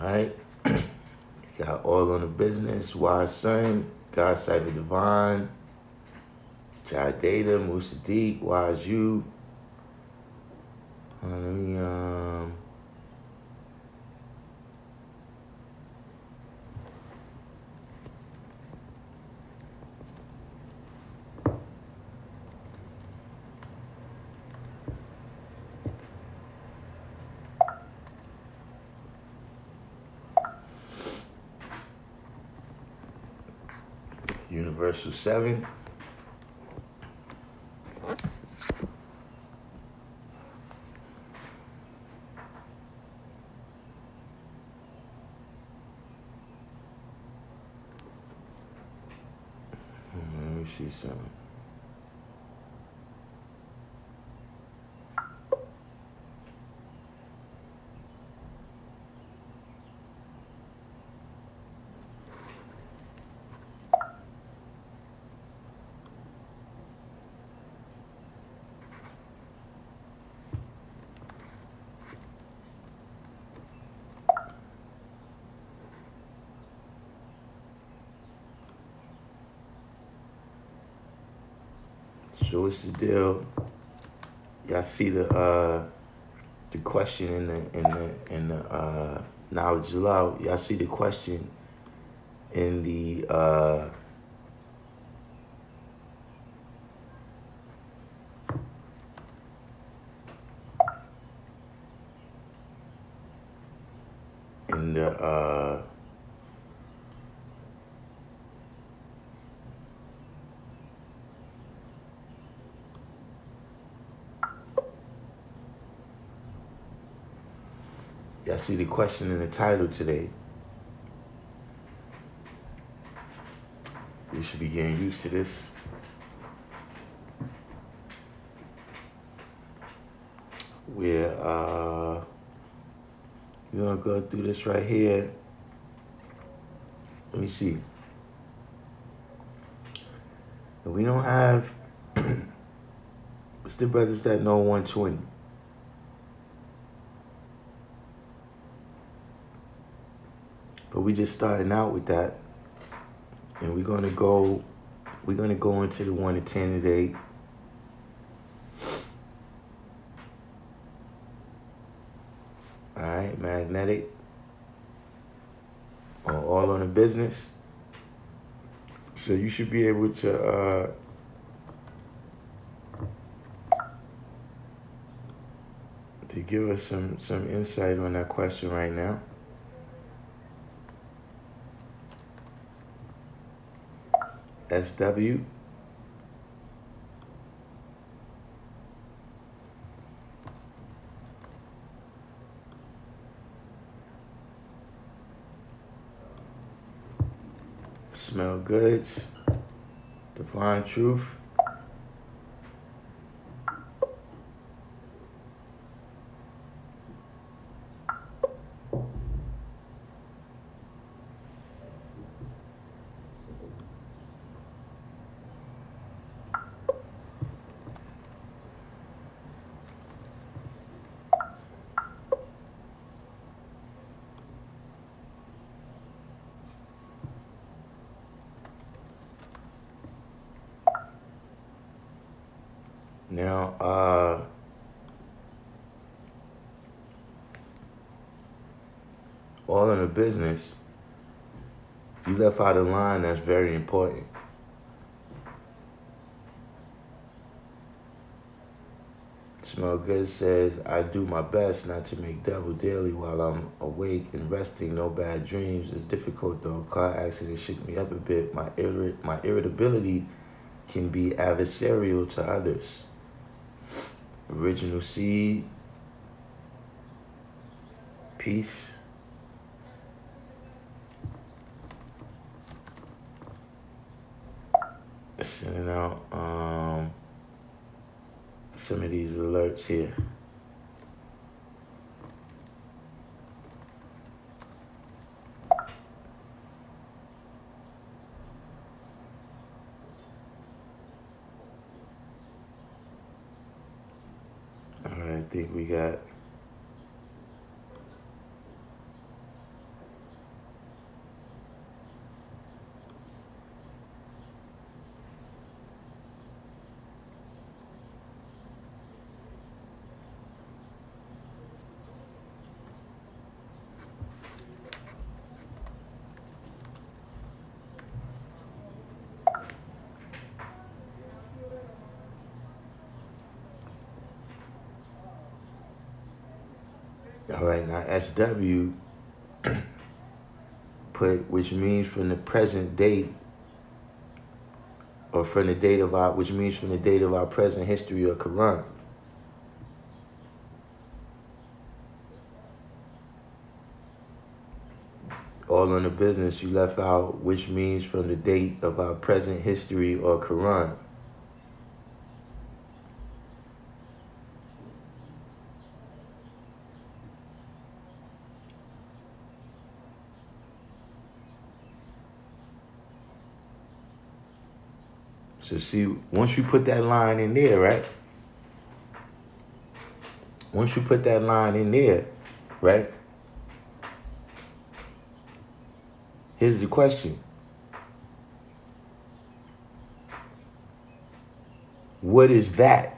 right? Got All on the Business, Wise Son, God Sighted Divine, Jai Data, Musa Deep, Wise You. Let me Universal 7. Let me see something. So what's the deal? Y'all see the question in the knowledge of love. Y'all see the question in the y'all see the question in the title today. You should be getting used to this. We're gonna go through this right here. Let me see. We don't have what's the brothers that know 120? But we just starting out with that. And we're gonna go into the 1 to 10 today. Alright, magnetic. All on the business. So you should be able to give us some insight on that question right now. SW. Smell goods. Divine truth. Now, all in the business, you left out a line that's very important. Smell Good says, I do my best not to make devil daily while I'm awake and resting. No bad dreams. It's difficult though. Car accident shook me up a bit. My irritability can be adversarial to others. Original Seed. Peace. Sending out some of these alerts here. All right, I think we got All right, now SW put, which means from the present date, or from the date of our, which means from the date of our present history or Quran. All in the business, you left out, which means from the date of our present history or Quran. So see, once you put that line in there, right? Once you put that line in there, right? Here's the question. What is that?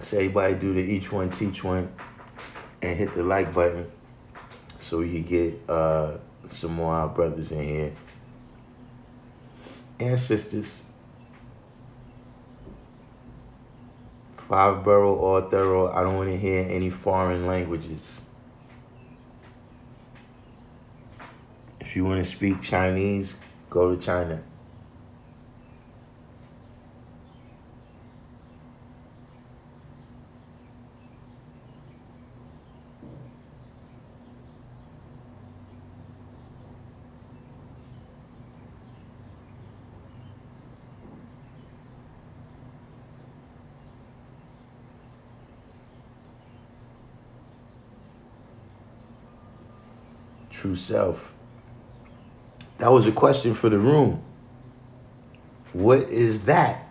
So everybody do the each one teach one and hit the like button so we can get some more of our brothers in here and sisters. 5-borough or thorough. I don't want to hear any foreign languages. If you want to speak Chinese, go to China. True self. That was a question for the room. What is that?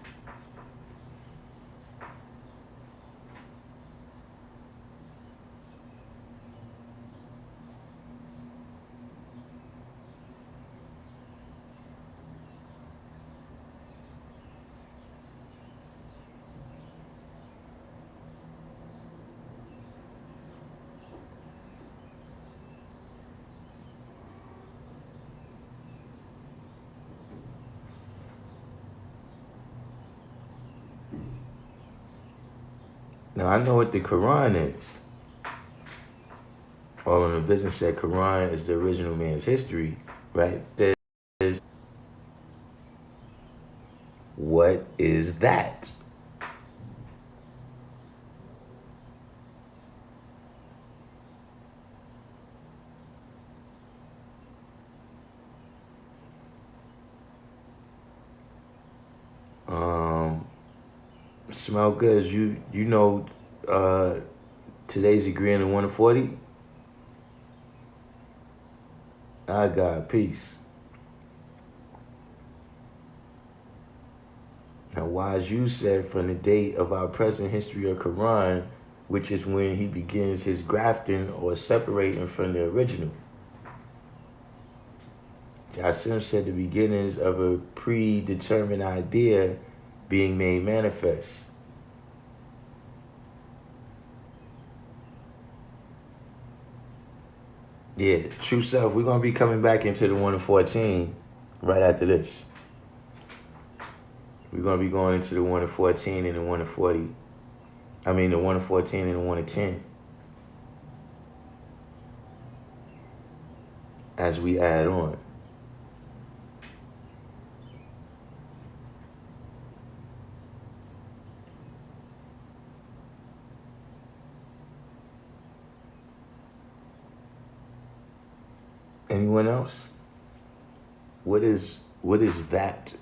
Now I know what the Quran is. All in the business said Quran is the original man's history, right? It says, what is that? Smell good. You know today's agreeing to 140? I got peace. Now, wise you said from the date of our present history of Quran, which is when he begins his grafting or separating from the original. Yacub said the beginnings of a predetermined idea being made manifest. Yeah, true self. We're going to be coming back into the 114 right after this. We're going to be going into the 114 and the 140. I mean, the 114 and the 110. As we add on. Anyone else? What is that?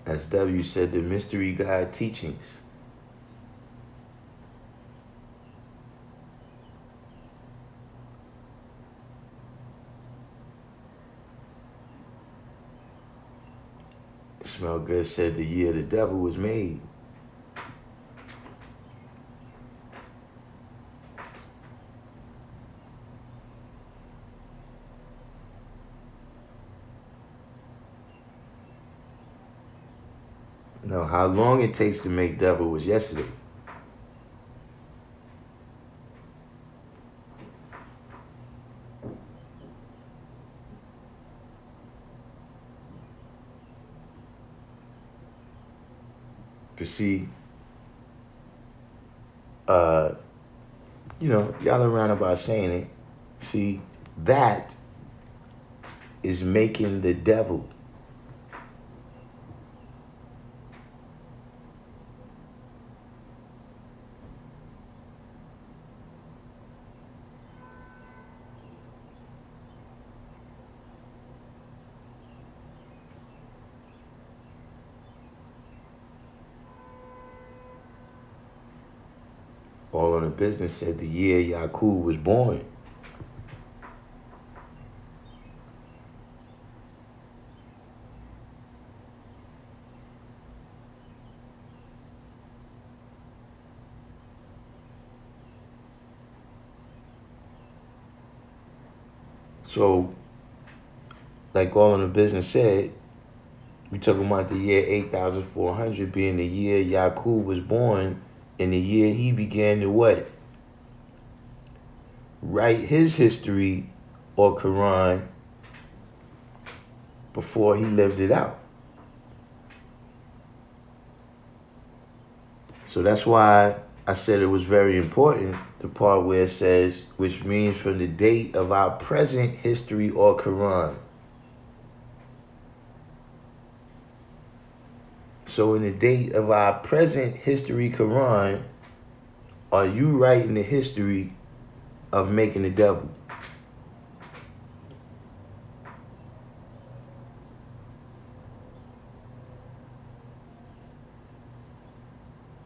As W said, the mystery guide teachings. Smell Good said the year the devil was made. Now, how long it takes to make devil was yesterday. But see, y'all are around about saying it. See, that is making the devil. All on the Business said the year Yacub was born. So, like All on the Business said, we talking about the year 8,400 being the year Yacub was born, and the year he began to what? Write his history or Quran before he lived it out. So that's why I said it was very important, the part where it says, which means from the date of our present history or Quran. So in the date of our present history Quran, are you writing the history of making the devil?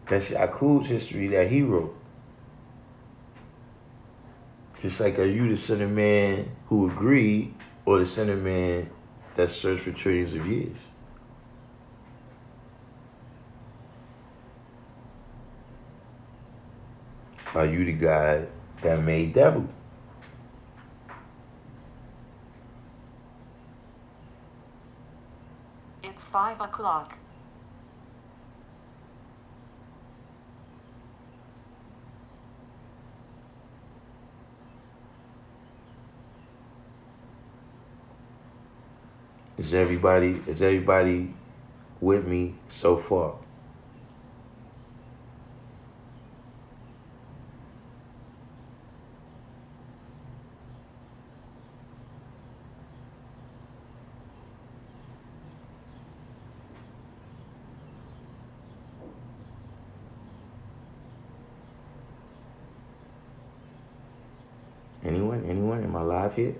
That's Yacub's history that he wrote. Just like, are you the son of man who agreed, or the son of man that searched for trillions of years? Are you the God that made devil? It's 5 o'clock. Is everybody with me so far? Anyone? Am I live here?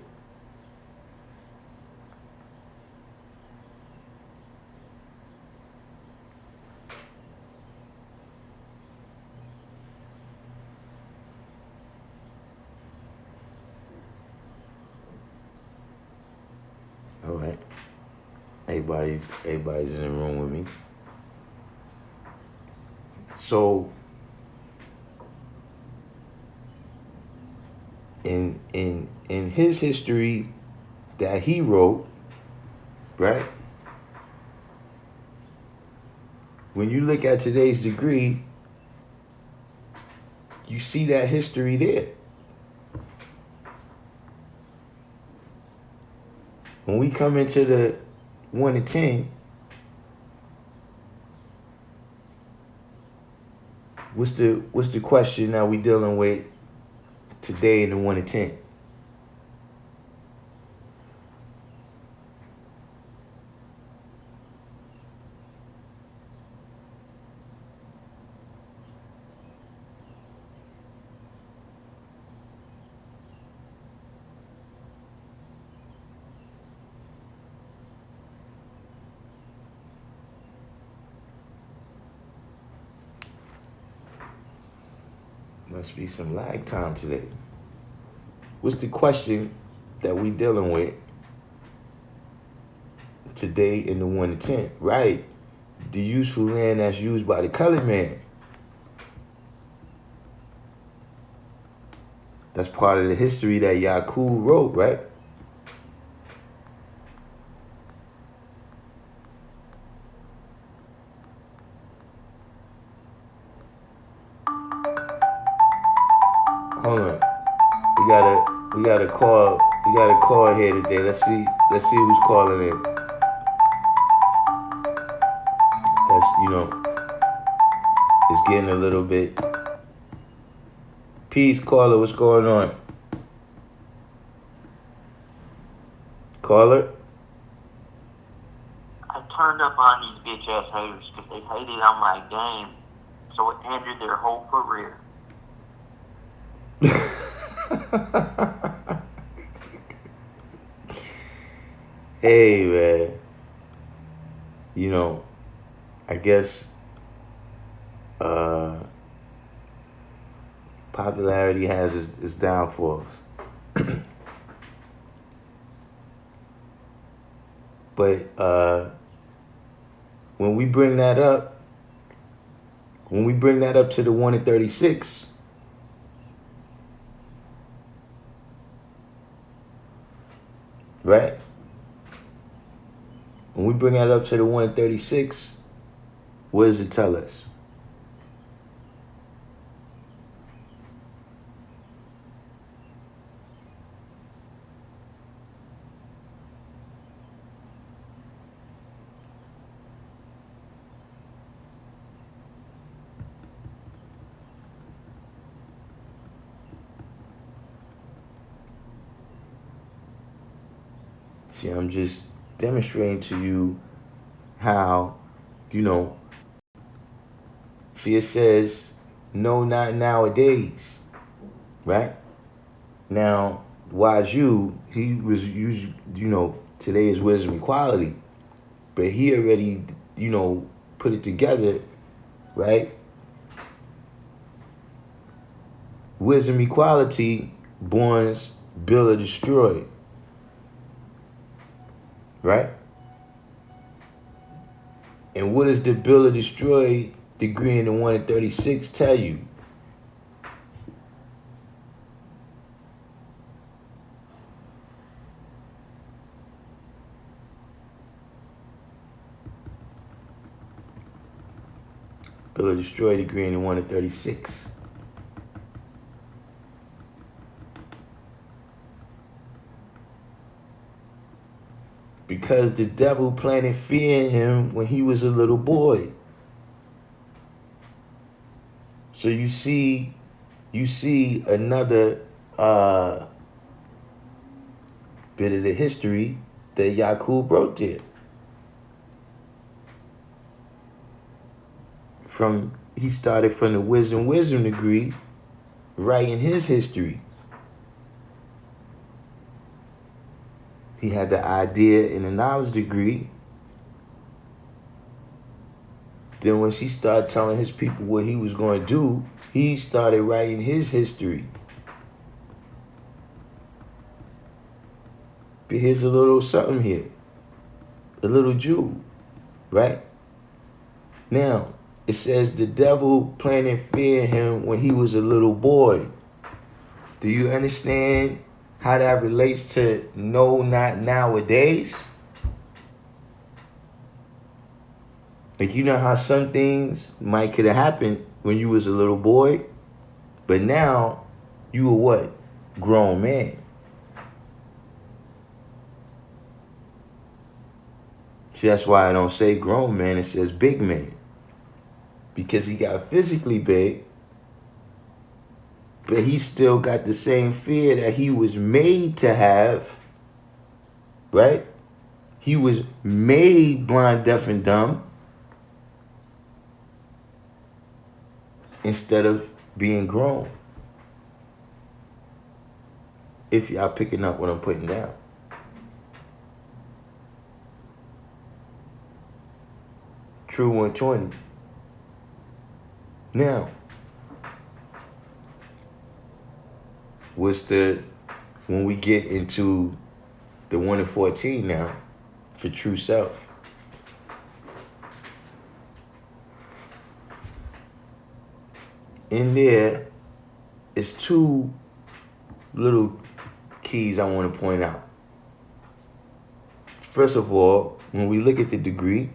All right. Everybody's in the room with me. So in his history that he wrote, right? When you look at today's degree, you see that history there. When we come into the 1 to 10, what's the question that we dealing with today in the 1 to 10? Must be some lag time today. What's the question that we dealing with today in the 1 to 10? Right. The useful land that's used by the colored man. That's part of the history that Yacub wrote, right? Hold on. We got a call here today. Let's see who's calling in. That's it's getting a little bit. Peace, caller, what's going on? Caller? I turned up on these bitch ass haters because they hated on my game, so it ended their whole career. Hey, man. I guess popularity has its downfalls. But when we bring that up to the 1 in 36, right? When we bring that up to the 1 in 36, what does it tell us? See, I'm just demonstrating to you how, see, it says, no, not nowadays, right? Now, Yacub, he was used, today is wisdom equality, but he already, put it together, right? Wisdom equality borns build or destroy, right? And what does the build or destroy degree in the 1 in 36 tell you? Build or destroy degree in the 1 in 36. Because the devil planted fear in him when he was a little boy. So you see another bit of the history that Yacub wrote there. He started from the wisdom degree, writing his history. He had the idea and the knowledge degree. Then when he started telling his people what he was going to do, he started writing his history. But here's a little something here. A little Jew, right? Now, it says the devil planted fear in him when he was a little boy. Do you understand how that relates to no, not nowadays? Like, you know how some things could have happened when you was a little boy, but now you a what? Grown man. See, that's why I don't say grown man, it says big man. Because he got physically big, but he still got the same fear that he was made to have, right? He was made blind, deaf, and dumb instead of being grown. If y'all picking up what I'm putting down. True 120. Now, when we get into the 1 and 14 now for true self. In there is two little keys I want to point out. First of all, when we look at the degree,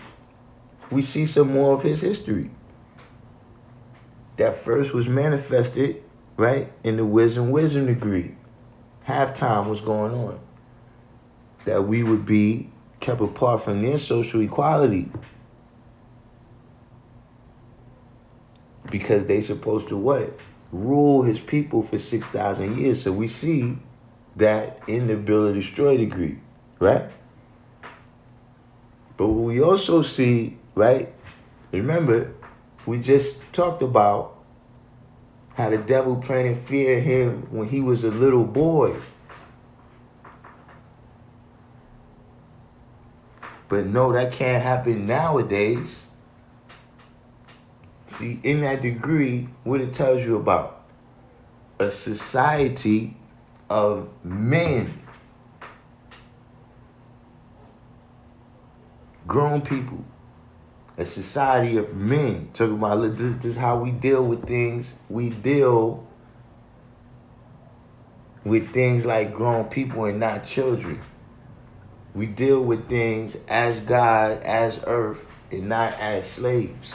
we see some more of his history. That first was manifested, right, in the wisdom degree. Halftime was going on. That we would be kept apart from their social equality. Because they supposed to what? Rule his people for 6,000 years. So we see that in the Build or Destroy degree, right? But what we also see, right? Remember, we just talked about how the devil planted fear in him when he was a little boy. But no, that can't happen nowadays. See, in that degree, what it tells you about a society of men, grown people, a society of men. Talking about this is how we deal with things. We deal with things like grown people and not children. We deal with things as God, as earth, and not as slaves.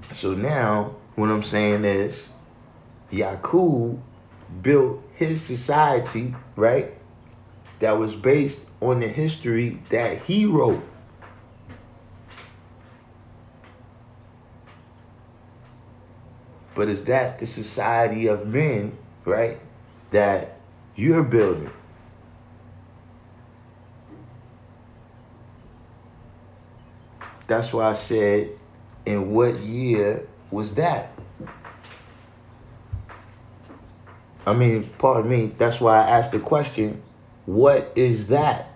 So now, what I'm saying is, Yacub built his society, right, that was based on the history that he wrote. But is that the society of men, right, that you're building? That's why I said, in what year was that? I mean, pardon me, that's why I asked the question, what is that?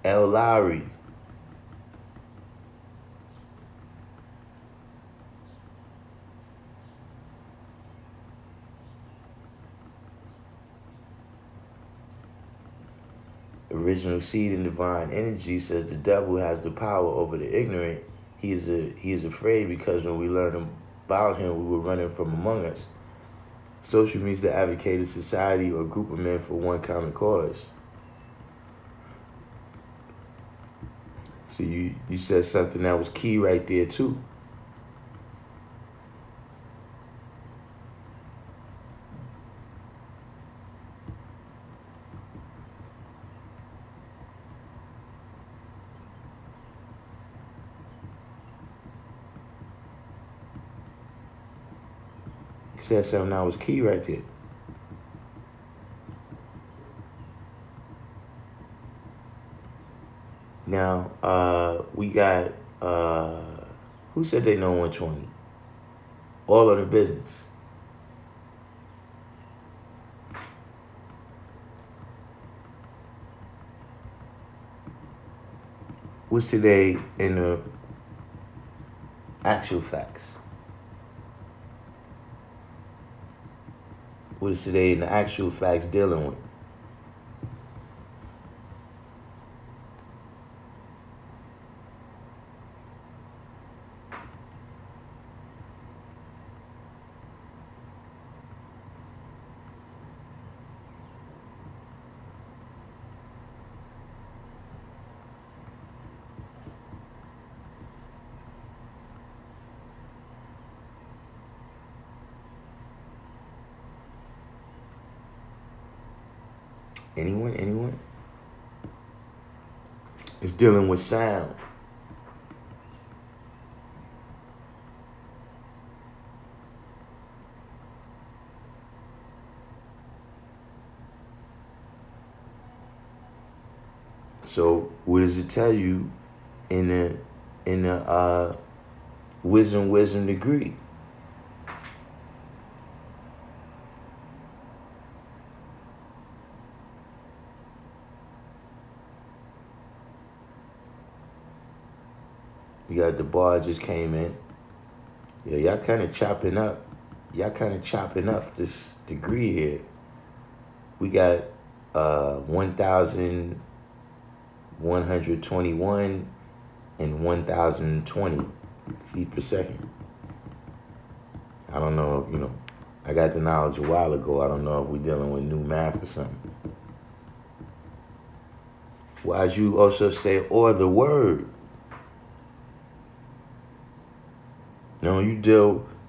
El Lowry. Original seed in divine energy says the devil has the power over the ignorant. He is afraid because when we learned about him, we were running from among us. Social means to advocate a society or group of men for one common cause. So you said something that was key right there too. You said something that was key right there. Now, we got, who said they know 120? All of the business. What's today in the actual facts? What is today in the actual facts dealing with? Anyone? It's dealing with sound. So what does it tell you in the wisdom degree? We got the bar just came in. Yeah, y'all kind of chopping up. Y'all kind of chopping up this degree here. We got 1,121 and 1,020 feet per second. I don't know, I got the knowledge a while ago. I don't know if we're dealing with new math or something. Why'd you also say, or the word? No,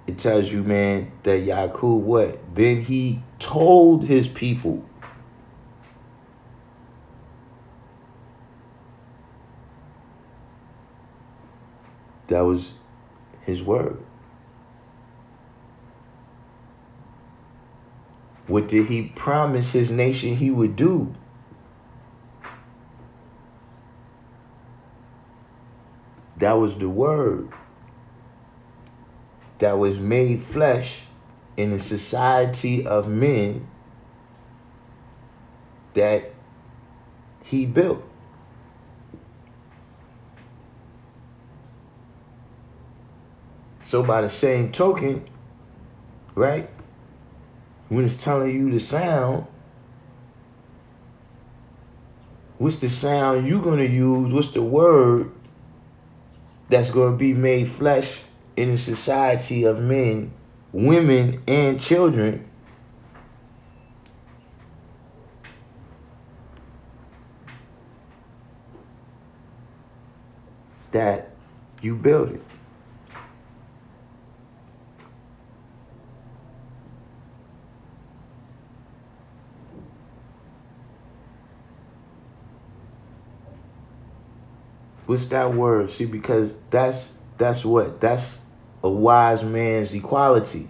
it tells you, man, that Yacub what? Then he told his people. That was his word. What did he promise his nation he would do? That was the word that was made flesh in a society of men that he built. So by the same token, right, when it's telling you the sound, what's the sound you're going to use? What's the word that's going to be made flesh in a society of men, women, and children? That you build it. What's that word? See, because that's what? That's a wise man's equality.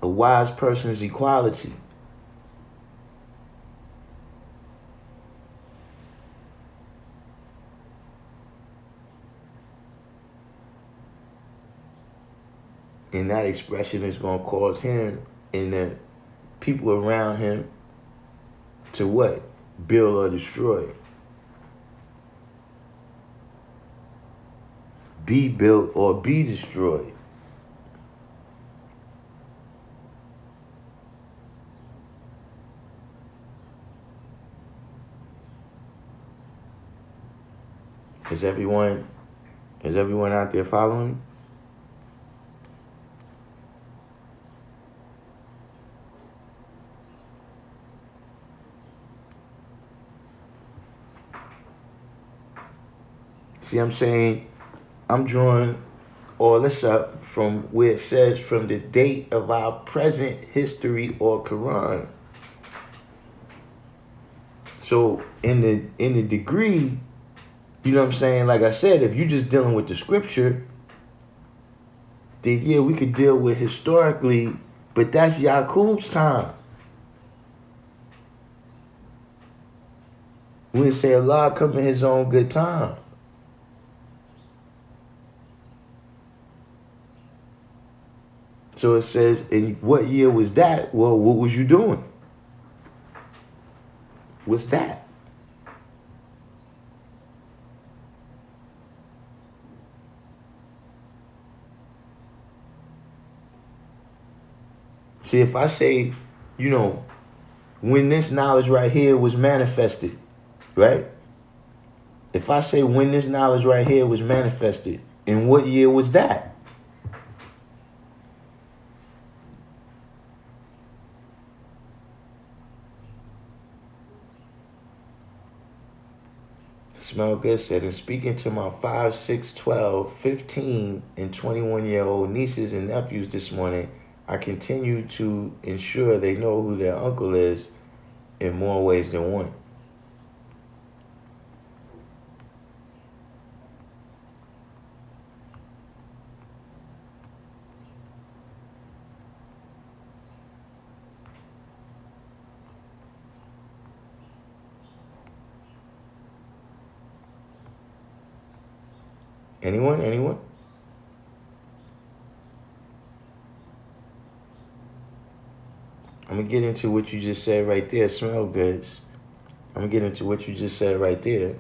A wise person's equality. And that expression is going to cause him and the people around him to what? Build or destroy. Be built or be destroyed. Is everyone out there following? See, I'm saying, I'm drawing all this up from where it says from the date of our present history or Quran. So in the degree, you know what I'm saying? Like I said, if you're just dealing with the scripture, then yeah, we could deal with historically, but that's Yacub's time. We say Allah come in his own good time. So it says, in what year was that? Well, what was you doing? What's that? See, if I say, when this knowledge right here was manifested, right? If I say when this knowledge right here was manifested, in what year was that? Smell Good said, in speaking to my 5, 6, 12, 15, and 21-year-old nieces and nephews this morning, I continue to ensure they know who their uncle is in more ways than one. Anyone? I'm going to get into what you just said right there, Smell Goods. I'm gonna get into what you just said right there.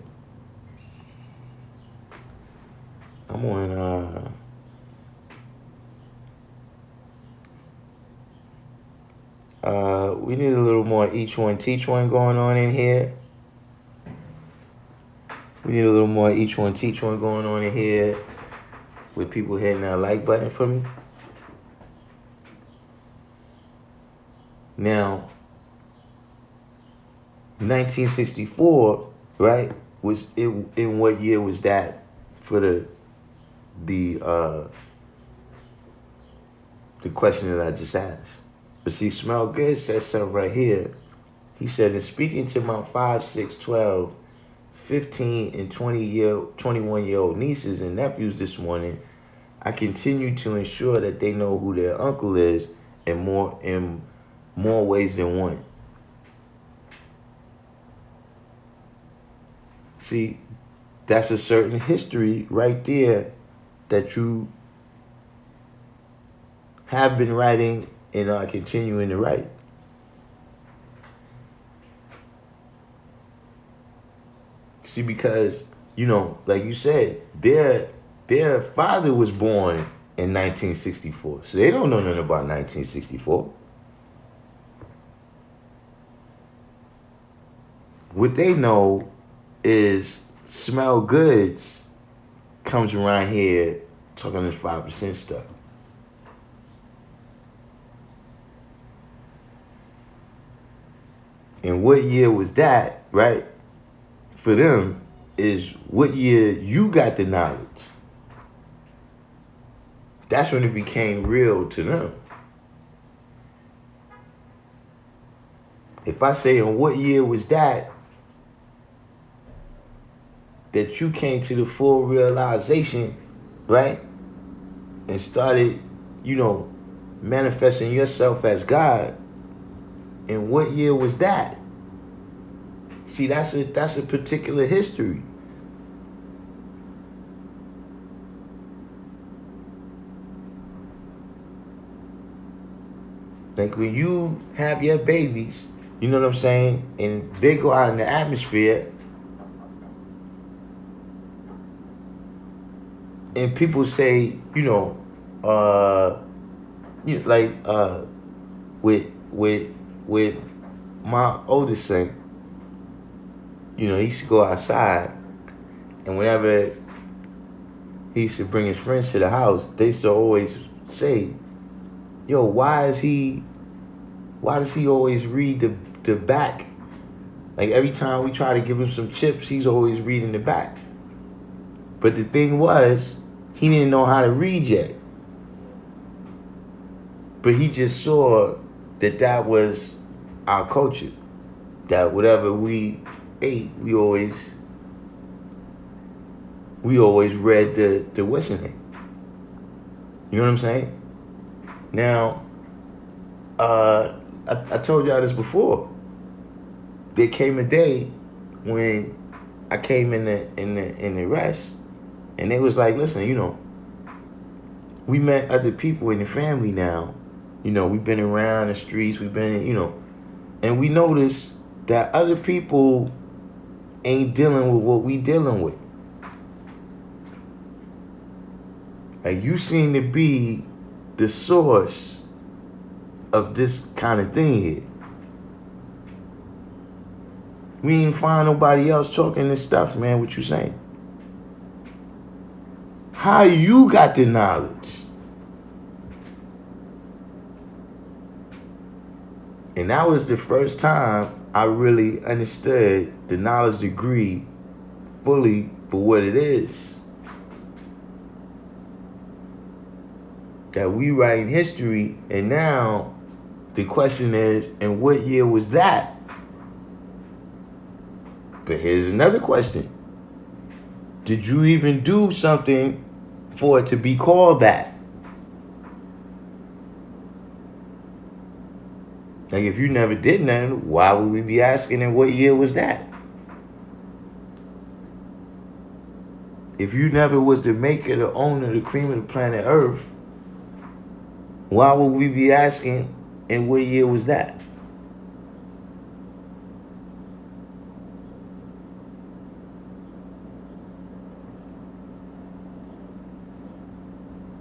I'm on we need a little more each one teach one going on in here. We need a little more each one teach one going on in here with people hitting that like button for me. Now, 1964, right? Was in what year was that for the question that I just asked? But see, Smell Good said something right here. He said, in speaking to my 5, 6, 12, 15, and 21-year-old nieces and nephews this morning, I continue to ensure that they know who their uncle is in more ways than one. See, that's a certain history right there that you have been writing and are continuing to write. See, because, like you said, their father was born in 1964. So they don't know nothing about 1964. What they know is Smell Goods comes around here talking this 5% stuff. And what year was that, right? For them is what year you got the knowledge. That's when it became real to them. If I say, on what year was that you came to the full realization, right? And started, manifesting yourself as God. And what year was that? See, that's a particular history. Like when you have your babies, you know what I'm saying? And they go out in the atmosphere, and people say, with my oldest son, he used to go outside, and whenever he used to bring his friends to the house, they used to always say, yo, why does he always read the back? Like every time we try to give him some chips, he's always reading the back. But the thing was, he didn't know how to read yet. But he just saw that was our culture. That whatever we ate, we always read the what's in it. You know what I'm saying? Now, I told y'all this before. There came a day when I came in the rest, and they was like, listen, we met other people in the family now. We've been around the streets, we've been, and we noticed that other people ain't dealing with what we dealing with. Like, you seem to be the source of this kind of thing here. We ain't find nobody else talking this stuff, man. What you saying? How you got the knowledge? And that was the first time I really understood the knowledge degree fully for what it is. That we write in history, and now the question is, and what year was that? But here's another question. Did you even do something for it to be called that? Like, if you never did nothing, why would we be asking, and what year was that? If you never was the maker, the owner, the cream of the planet Earth, why would we be asking, and what year was that?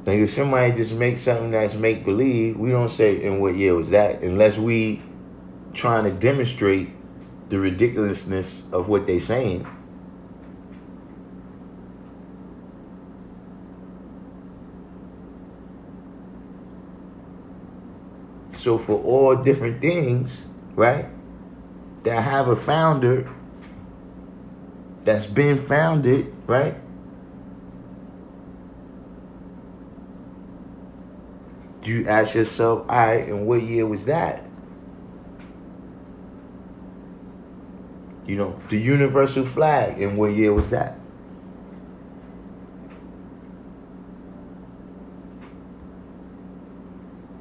Like if somebody just makes something that's make believe, we don't say in what year was that, unless we trying to demonstrate the ridiculousness of what they saying. So for all different things, right, that have a founder that's been founded, right? You ask yourself, all right, and what year was that? You know, the universal flag, and what year was that?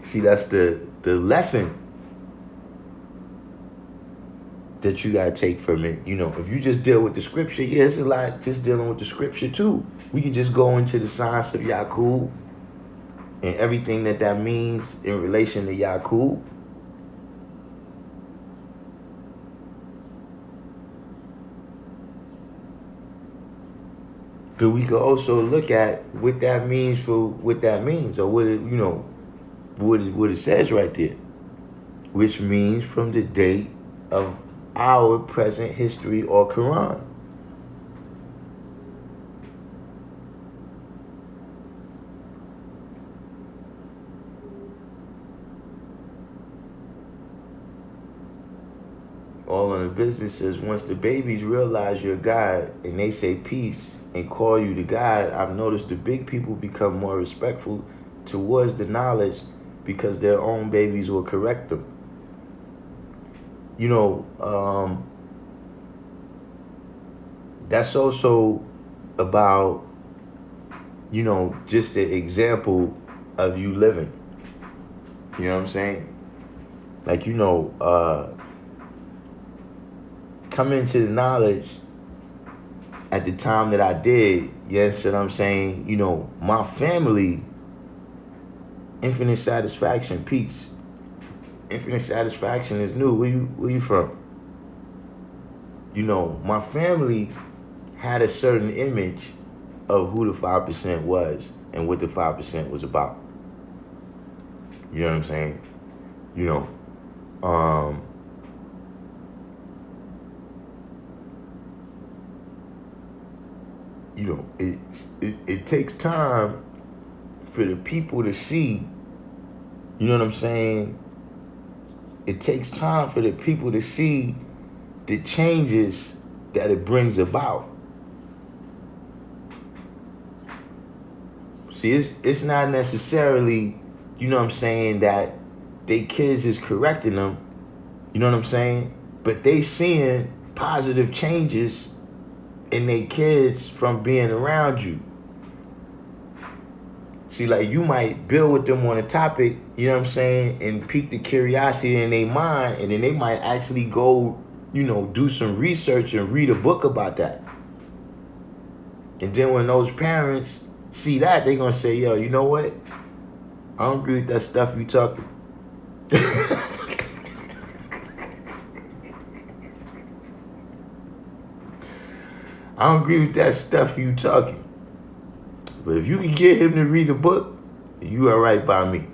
See, that's the lesson that you gotta take from it. You know, if you just deal with the scripture, yeah, it's a lot just dealing with the scripture too. We can just go into the science of Yacub and everything that means in relation to Yacub. But we could also look at what that means for what that means, or what it, you know, what it says right there, which means from the date of our present history or Quran. All in the business says, once the babies realize you're God and they say peace and call you the God, I've noticed the big people become more respectful towards the knowledge because their own babies will correct them. You know, that's also about, you know, just the example of you living. You know what I'm saying? Like, you know, coming to the knowledge at the time that I did, yes, what I'm saying, you know, my family, infinite satisfaction, peace. Infinite satisfaction is new. Where you from? You know, my family had a certain image of who the 5% was and what the 5% was about. You know what I'm saying? You know, you know, it takes time for the people to see, you know what I'm saying? It takes time for the people to see the changes that it brings about. See, it's not necessarily, you know what I'm saying, that they kids is correcting them, you know what I'm saying? But they seeing positive changes in their kids from being around you. See, like you might build with them on a topic, you know what I'm saying, and pique the curiosity in their mind, and then they might actually go, you know, do some research and read a book about that. And then when those parents see that, they're gonna say, yo, you know what? I don't agree with that stuff you talking. I don't agree with that stuff you talking. But if you can get him to read a book, you are right by me.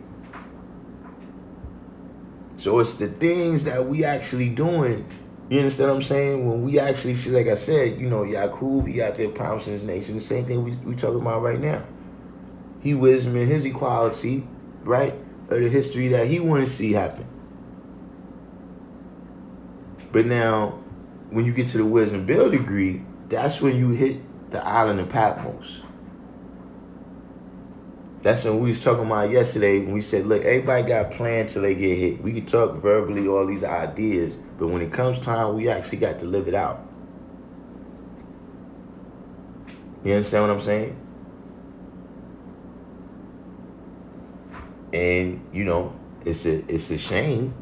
So it's the things that we actually doing, you understand what I'm saying? When we actually see, like I said, you know, Yacub, he out there promising his nation. The same thing we talking about right now. He wisdom in his equality, right? Of the history that he want to see happen. But now, when you get to the wisdom build degree, that's when you hit the island of Patmos. That's when we was talking about yesterday when we said, look, everybody got a plan till they get hit. We can talk verbally all these ideas, but when it comes time, we actually got to live it out. You understand what I'm saying? And, you know, it's a shame.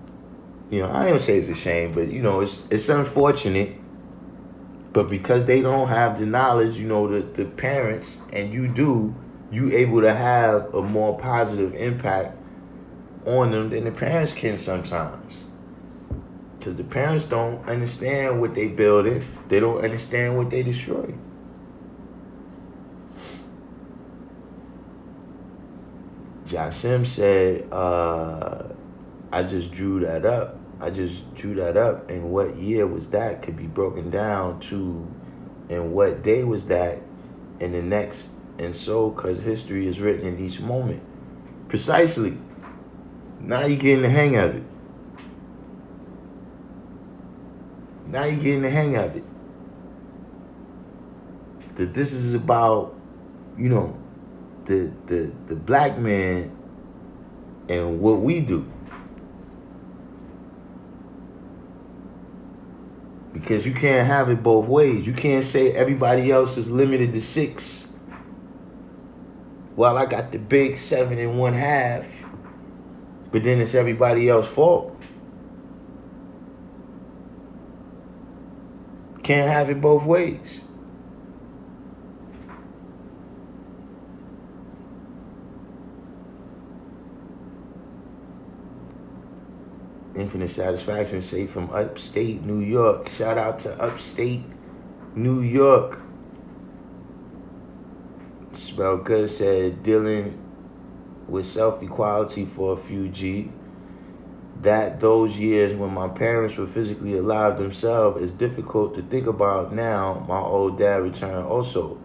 You know, I don't say it's a shame, but, you know, it's unfortunate. But because they don't have the knowledge, you know, the parents, and you do, you able to have a more positive impact on them than the parents can sometimes. Because the parents don't understand what they building. They don't understand what they destroy. Jasim said, I just drew that up. And what year was that could be broken down to, and what day was that, and the next, and so, because history is written in each moment. Precisely. Now you're getting the hang of it. That this is about, the black man and what we do. Because you can't have it both ways. You can't say everybody else is limited to 6. Well, I got the big 7 1/2, but then it's everybody else's fault. Can't have it both ways. Infinite Satisfaction say from upstate New York. Shout out to upstate New York. Spell Good said dealing with self-equality for a few G. That those years when my parents were physically alive themselves is difficult to think about now. My old dad returned also.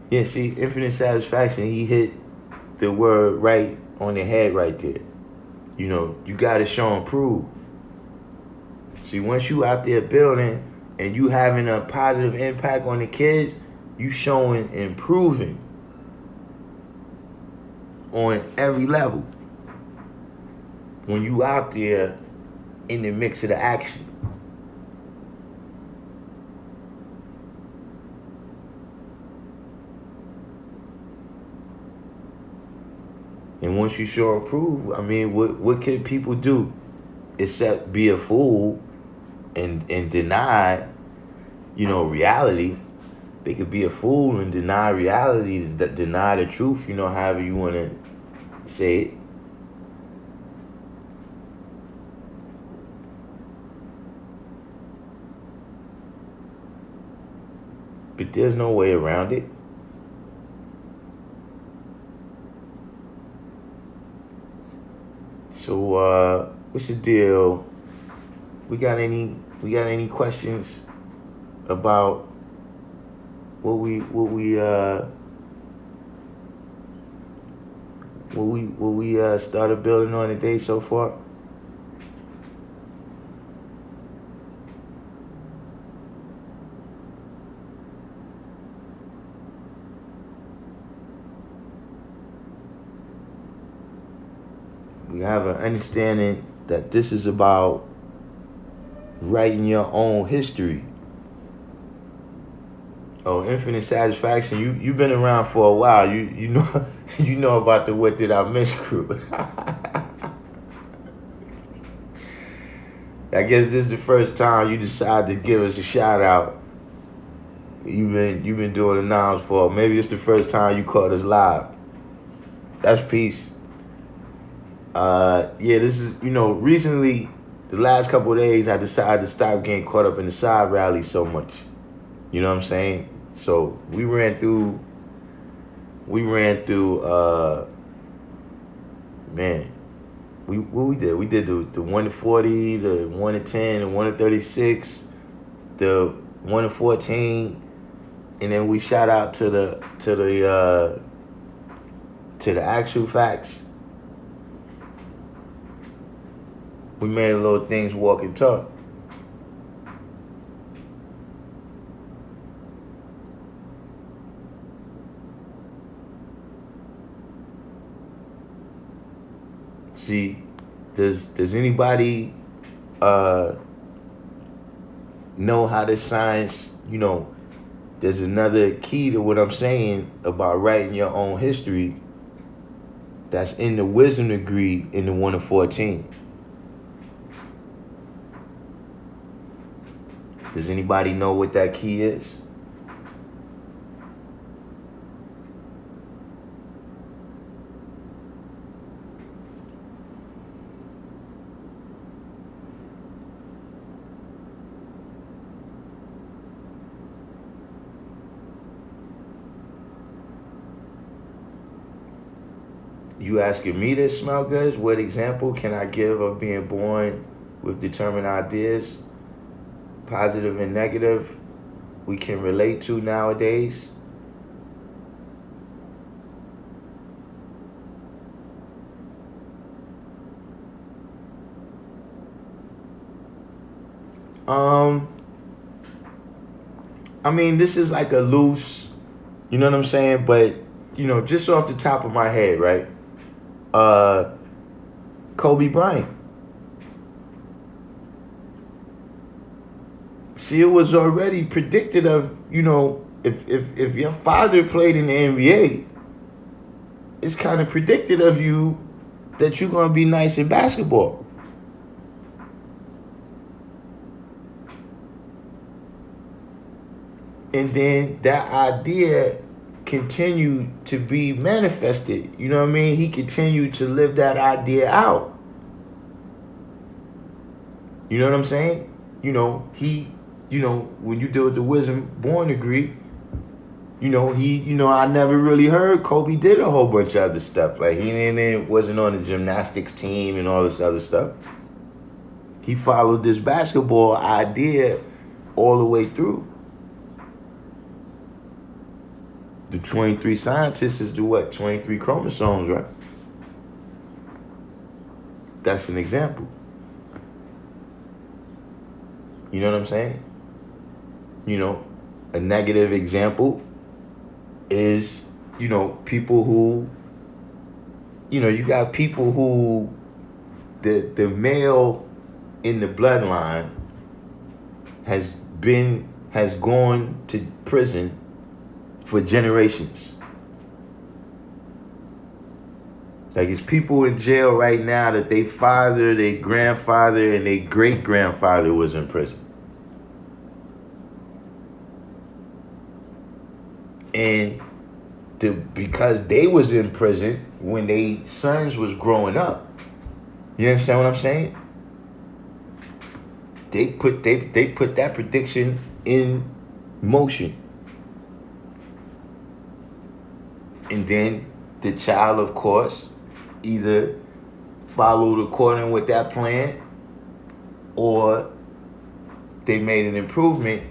Yeah, see, Infinite Satisfaction, he hit the word right on the head right there. You got to show and prove. See, once you out there building and you having a positive impact on the kids, you showing and proving on every level. When you out there in the mix of the action. And once you show and prove, I mean, what can people do except be a fool and deny, reality? They could be a fool and deny reality, deny the truth, however you want to say it. But there's no way around it. So what's the deal? We got any questions about what we started building on today so far? We have an understanding that this is about writing your own history. Oh, Infinite Satisfaction, you've been around for a while. You know you know about the What Did I Miss crew. I guess this is the first time you decided to give us a shout out. You've been doing the nouns for maybe it's the first time you caught us live. That's peace. This is, recently, the last couple of days, I decided to stop getting caught up in the side rally so much. You know what I'm saying? So we ran through, what we did? We did the 1 to 40, the 1 to 10, the 1 to 36, the 1 to 14, and then we shout out to the actual facts. We made a little things walk and talk. See, does anybody know how this science, there's another key to what I'm saying about writing your own history that's in the wisdom degree in the 1 to 14. Does anybody know what that key is? You asking me this, Smell Goods? What example can I give of being born with determined ideas, positive and negative, we can relate to nowadays? I mean, this is like a loose, you know what I'm saying? But, just off the top of my head, right? Kobe Bryant. See, it was already predicted of, if your father played in the NBA, it's kind of predicted of you that you're going to be nice in basketball. And then that idea continued to be manifested. You know what I mean? He continued to live that idea out. You know what I'm saying? When you deal with the wisdom born degree, I never really heard Kobe did a whole bunch of other stuff. Like he wasn't on the gymnastics team and all this other stuff. He followed this basketball idea all the way through. The 23 scientists is the what? 23 chromosomes, right? That's an example. You know what I'm saying? A negative example is, people who, you got people who the male in the bloodline has gone to prison for generations. Like it's people in jail right now that their father, their grandfather, and their great-grandfather was in prison. And because they was in prison when their sons was growing up. You understand what I'm saying? They put that prediction in motion. And then the child, of course, either followed according with that plan or they made an improvement,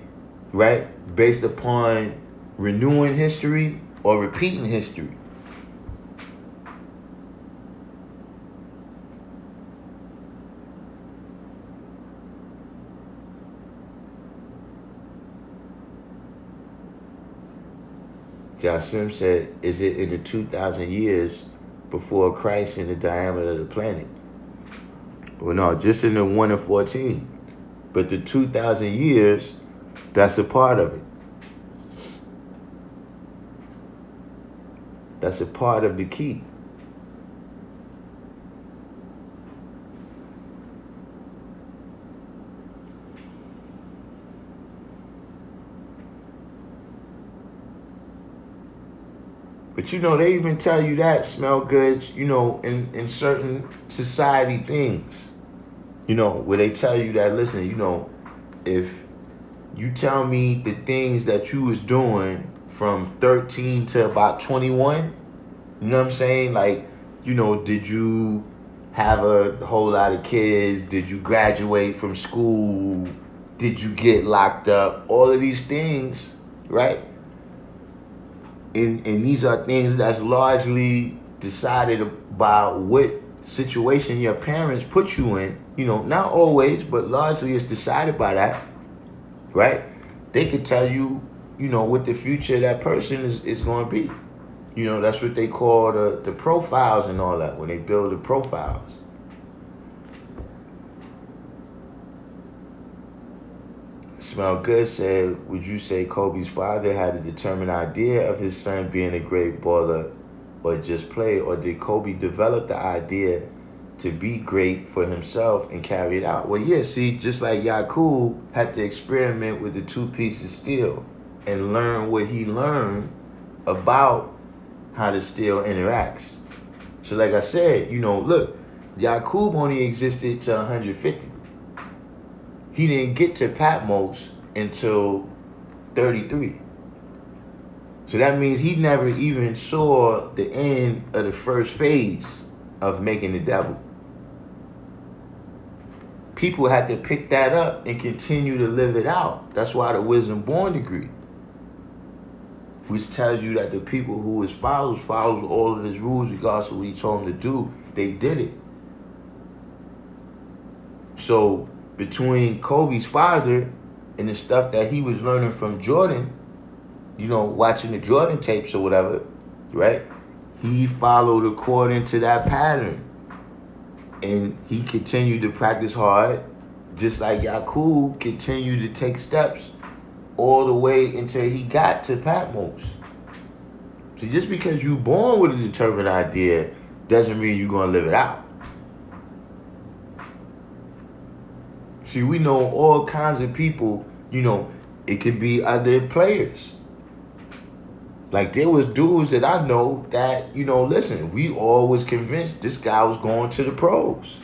right? Based upon renewing history or repeating history. Yacub said, is it in the 2,000 years before Christ in the diameter of the planet? Well, no, just in the 1 in 14. But the 2,000 years, that's a part of it. That's a part of the key. But they even tell you that, Smell Goods, in certain society things. Where they tell you that, listen, if you tell me the things that you was doing from 13 to about 21, you know what I'm saying? Like, did you have a whole lot of kids? Did you graduate from school? Did you get locked up? All of these things, right? And these are things that's largely decided by what situation your parents put you in. Not always, but largely it's decided by that, right? They could tell you, what the future of that person is going to be. That's what they call the profiles and all that, when they build the profiles. Smell Good said, would you say Kobe's father had a determined idea of his son being a great baller or just play, or did Kobe develop the idea to be great for himself and carry it out? Well, yeah, see, just like Yacub had to experiment with the 2 pieces of steel and learn what he learned about how the steel interacts. So like I said, look, Yacub only existed to 150. He didn't get to Patmos until 33. So that means he never even saw the end of the first phase of making the devil. People had to pick that up and continue to live it out. That's why the wisdom born degree, which tells you that the people who his follows all of his rules regardless of what he told them to do, they did it. So between Kobe's father and the stuff that he was learning from Jordan, watching the Jordan tapes or whatever, right? He followed according to that pattern. And he continued to practice hard, just like Yacub continued to take steps all the way until he got to Patmos. So just because you're born with a determined idea doesn't mean you're going to live it out. See, we know all kinds of people, it could be other players. Like there was dudes that I know that, listen, we all was convinced this guy was going to the pros.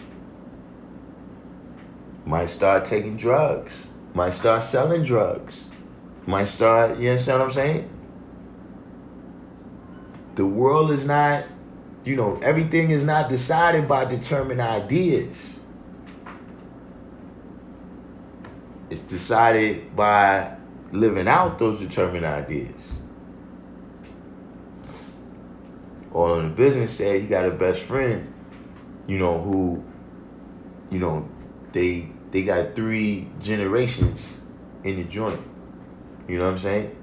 Might start taking drugs. Might start selling drugs. Might start, you understand what I'm saying? The world is not, everything is not decided by determined ideas. It's decided by living out those determined ideas. All in the business said he got a best friend, who, they got 3 generations in the joint. You know what I'm saying?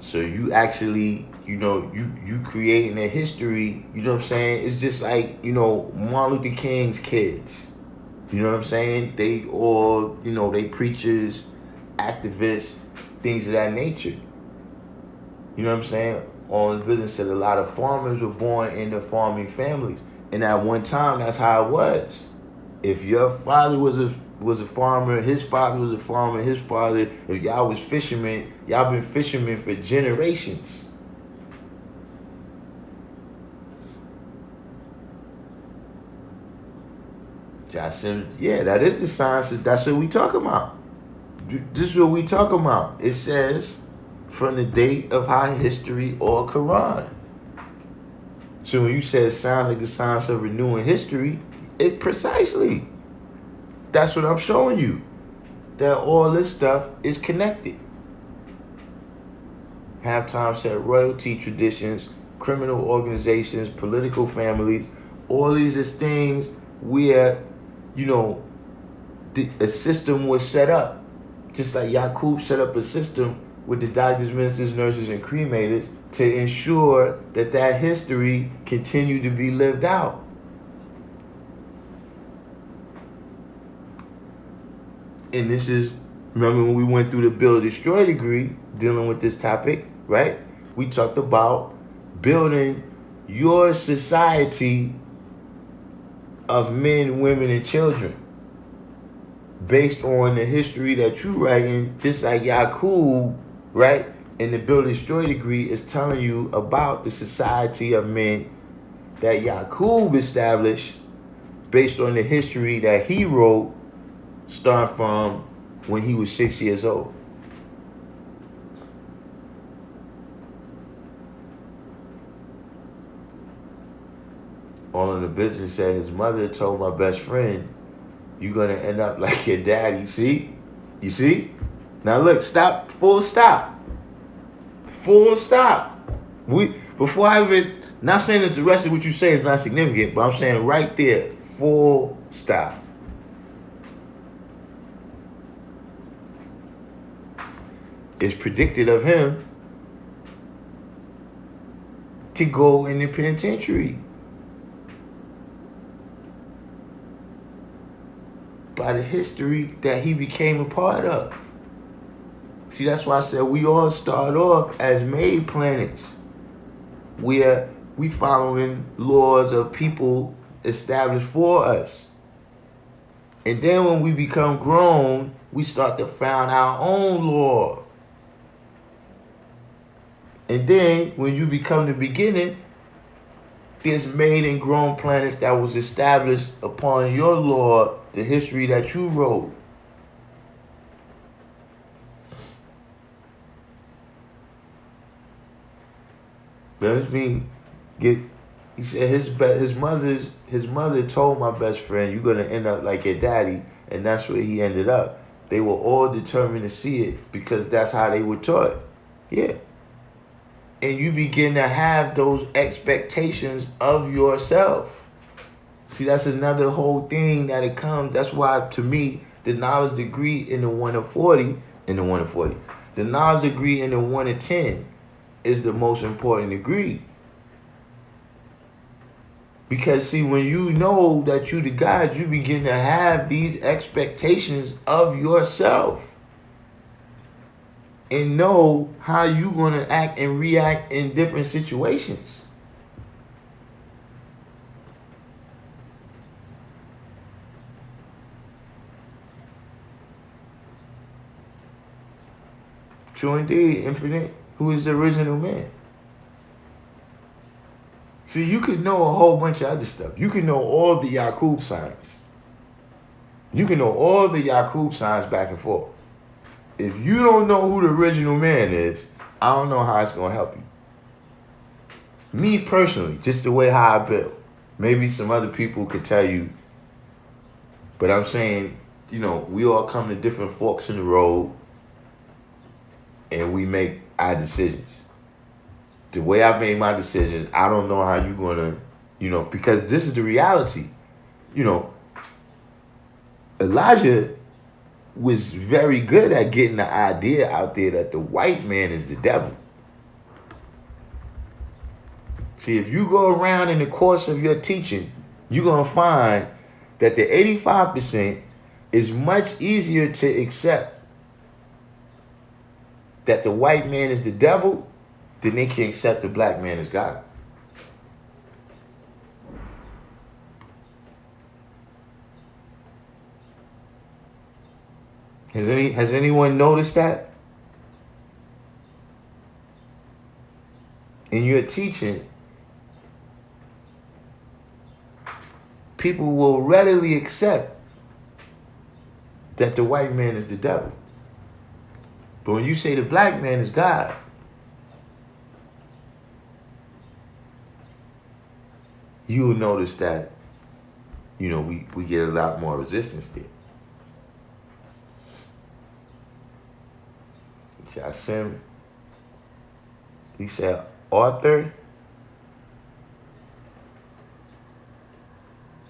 So you actually, you creating a history, you know what I'm saying? It's just like, Martin Luther King's kids. You know what I'm saying? They all, they preachers, activists, things of that nature. You know what I'm saying? On the business said a lot of farmers were born into farming families. And at one time, that's how it was. If your father was a farmer, his father was a farmer, his father, if y'all was fishermen, y'all been fishermen for generations. Yeah, that is the science. That's what we talk about. This is what we talk about. It says from the date of high history or Quran. So when you said sounds like the science of renewing history, it precisely. That's what I'm showing you. That all this stuff is connected. Halftime said royalty traditions, criminal organizations, political families, all these is things where, a system was set up. Just like Yacub set up a system with the doctors, ministers, nurses, and cremators to ensure that history continued to be lived out. And this is, remember when we went through the Build, Destroy degree, dealing with this topic, right? We talked about building your society of men, women, and children based on the history that you writing, just like Yacub, right? And the Build, Destroy degree is telling you about the society of men that Yacub established based on the history that he wrote, starting from when he was 6 years old. All in the business said his mother told my best friend, you're going to end up like your daddy. See? You see? Now look, stop, full stop. Full stop. Before I even, not saying that the rest of what you say is not significant, but I'm saying right there, full stop. It's predicted of him to go in the penitentiary by the history that he became a part of. See, that's why I said we all start off as made planets, where we following laws of people established for us. And then when we become grown, we start to found our own law. And then when you become the beginning, there's made and grown planets that was established upon your law, the history that you wrote. Let me get. He said his mother told my best friend, "You're gonna end up like your daddy," and that's where he ended up. They were all determined to see it because that's how they were taught. Yeah. And you begin to have those expectations of yourself. See, that's another whole thing that it comes. That's why, to me, the knowledge degree in the 1 to 40, the knowledge degree in the 1 to 10 is the most important degree. Because, see, when you know that you the God, you begin to have these expectations of yourself. And know how you going to act and react in different situations. True indeed, infinite, who is the original man. See, you could know a whole bunch of other stuff. You can know all the Yacub signs. You can know all the Yacub signs back and forth. If you don't know who the original man is, I don't know how it's going to help you. Me personally, just the way how I build. Maybe some other people could tell you. But I'm saying, we all come to different forks in the road. And we make our decisions. The way I made my decisions, I don't know how you're going to, because this is the reality. Elijah was very good at getting the idea out there that the white man is the devil. See, if you go around in the course of your teaching, you're going to find that the 85% is much easier to accept that the white man is the devil than they can accept the black man as God. Has anyone noticed that? In your teaching, people will readily accept that the white man is the devil. But when you say the black man is God, you will notice that, we get a lot more resistance there. Yacub, he said, author,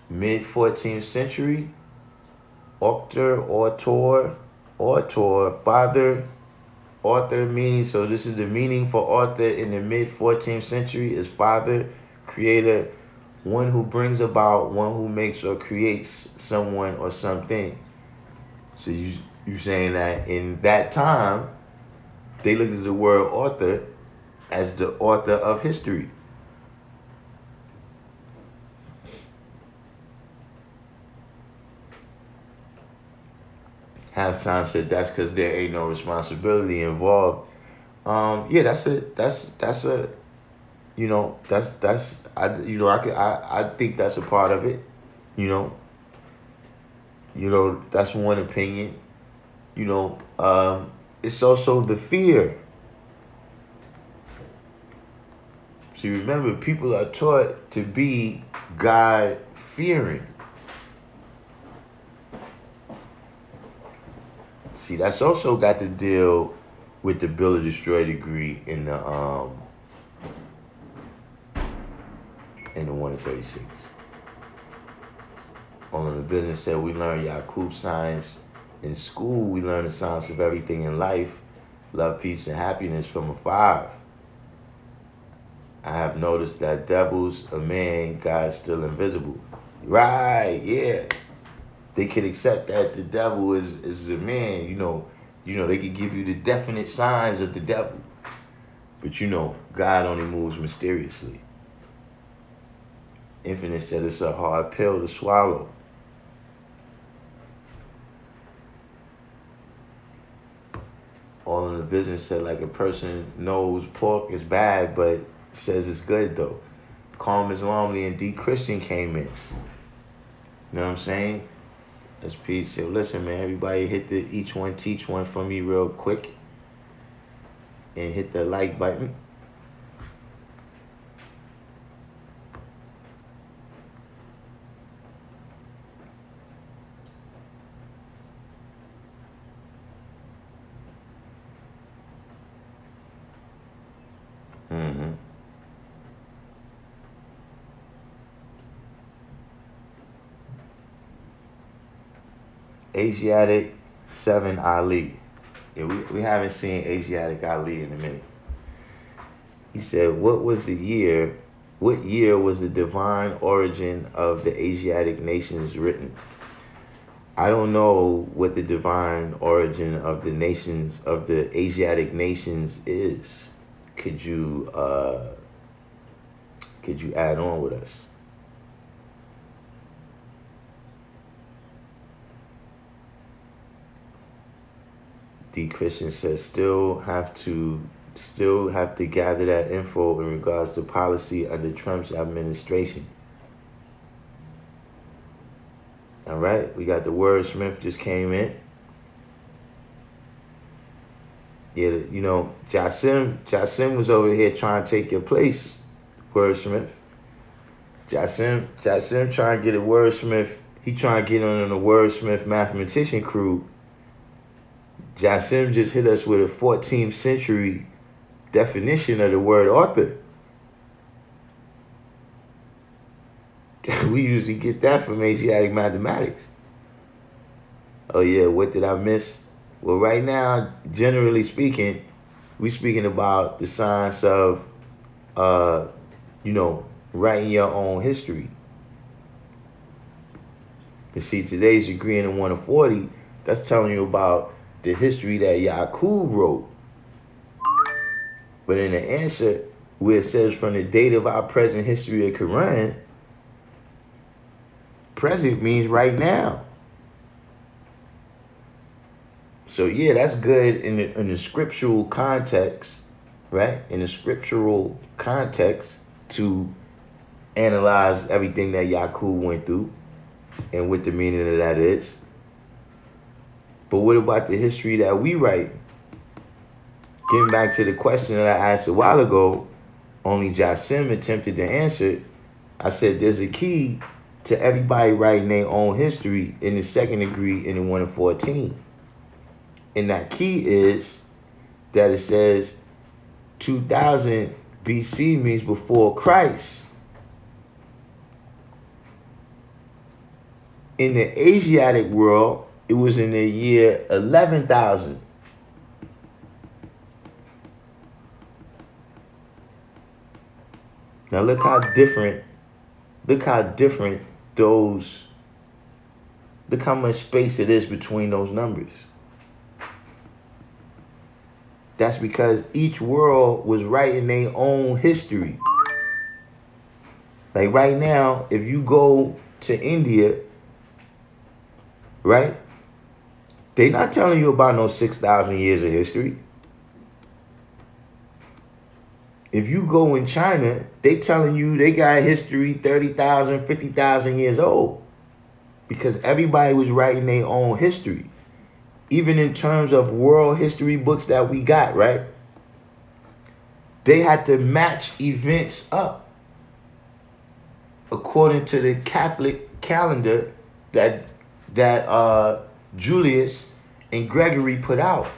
mid-14th century, author, father. Author means, so this is the meaning for author in the mid-14th century is father, creator, one who brings about, one who makes or creates someone or something. So you saying that in that time, they looked at the word author as the author of history. Halftime said that's because there ain't no responsibility involved. Yeah, that's a I think that's a part of it. That's one opinion. It's also the fear. See, remember, people are taught to be God-fearing. See, that's also got to deal with the Build or Destroy degree in the 136. On the business said we learn Yacub science in school. We learn the science of everything in life, love, peace, and happiness from a 5. I have noticed that devil's a man, God's still invisible. Right? Yeah. They could accept that the devil is a man, they could give you the definite signs of the devil. But God only moves mysteriously. Infinite said it's a hard pill to swallow. All in the business said like a person knows pork is bad, but says it's good though. Calm as Lonely and D Christian came in. You know what I'm saying? That's peace. Yo, listen, man. Everybody hit the each one teach one for me real quick. And hit the like button. Asiatic 7 Ali. Yeah, we haven't seen Asiatic Ali in a minute. He said, what year was the divine origin of the Asiatic nations written? I don't know what the divine origin of the Asiatic nations is. Could you add on with us? D Christian says still have to gather that info in regards to policy under Trump's administration. All right, we got the wordsmith just came in. Yeah, you know, Jasim was over here trying to take your place, wordsmith. Jasim trying to get a wordsmith. He trying to get on the wordsmith mathematician crew. Jasim just hit us with a 14th century definition of the word author. We usually get that from Asiatic mathematics. Oh yeah, what did I miss? Well, right now, generally speaking, we speaking about the science of, writing your own history. You see, today's degree in 1 to 40, that's telling you about the history that Yacub wrote. But in the answer, where it says from the date of our present history of Quran, present means right now. So yeah, that's good in the scriptural context, right? In the scriptural context to analyze everything that Yacub went through and what the meaning of that is. But what about the history that we write? Getting back to the question that I asked a while ago, only Jasim attempted to answer. I said there's a key to everybody writing their own history in the second degree in the 1 to 14. And that key is that it says 2000 BC means before Christ. In the Asiatic world, it was in the year 11,000. Now look how different look how much space it is between those numbers. That's because each world was writing their own history. Like right now, if you go to India, right? They're not telling you about no 6,000 years of history. If you go in China, they telling you they got history 30,000, 50,000 years old. Because everybody was writing their own history. Even in terms of world history books that we got, right? They had to match events up according to the Catholic calendar that Julius and Gregory put out.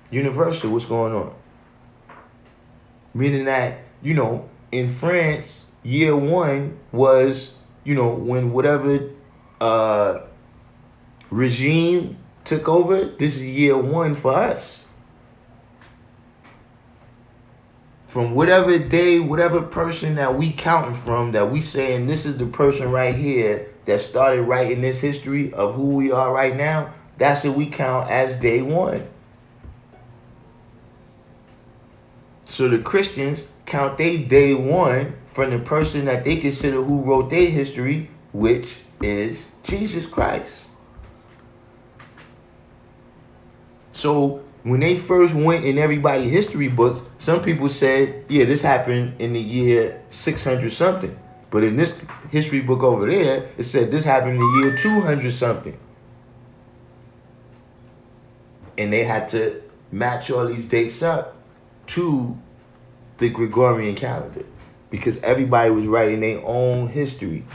Universal, what's going on? Meaning that, in France, year 1 was, when whatever regime took over, this is year 1 for us. From whatever day, whatever person that we counting from, that we saying this is the person right here that started writing this history of who we are right now, that's what we count as day 1. So the Christians count their day 1 from the person that they consider who wrote their history, which is Jesus Christ. So when they first went in everybody's history books, some people said, yeah, this happened in the year 600 something. But in this history book over there, it said this happened in the year 200 something. And they had to match all these dates up to the Gregorian calendar because everybody was writing their own history.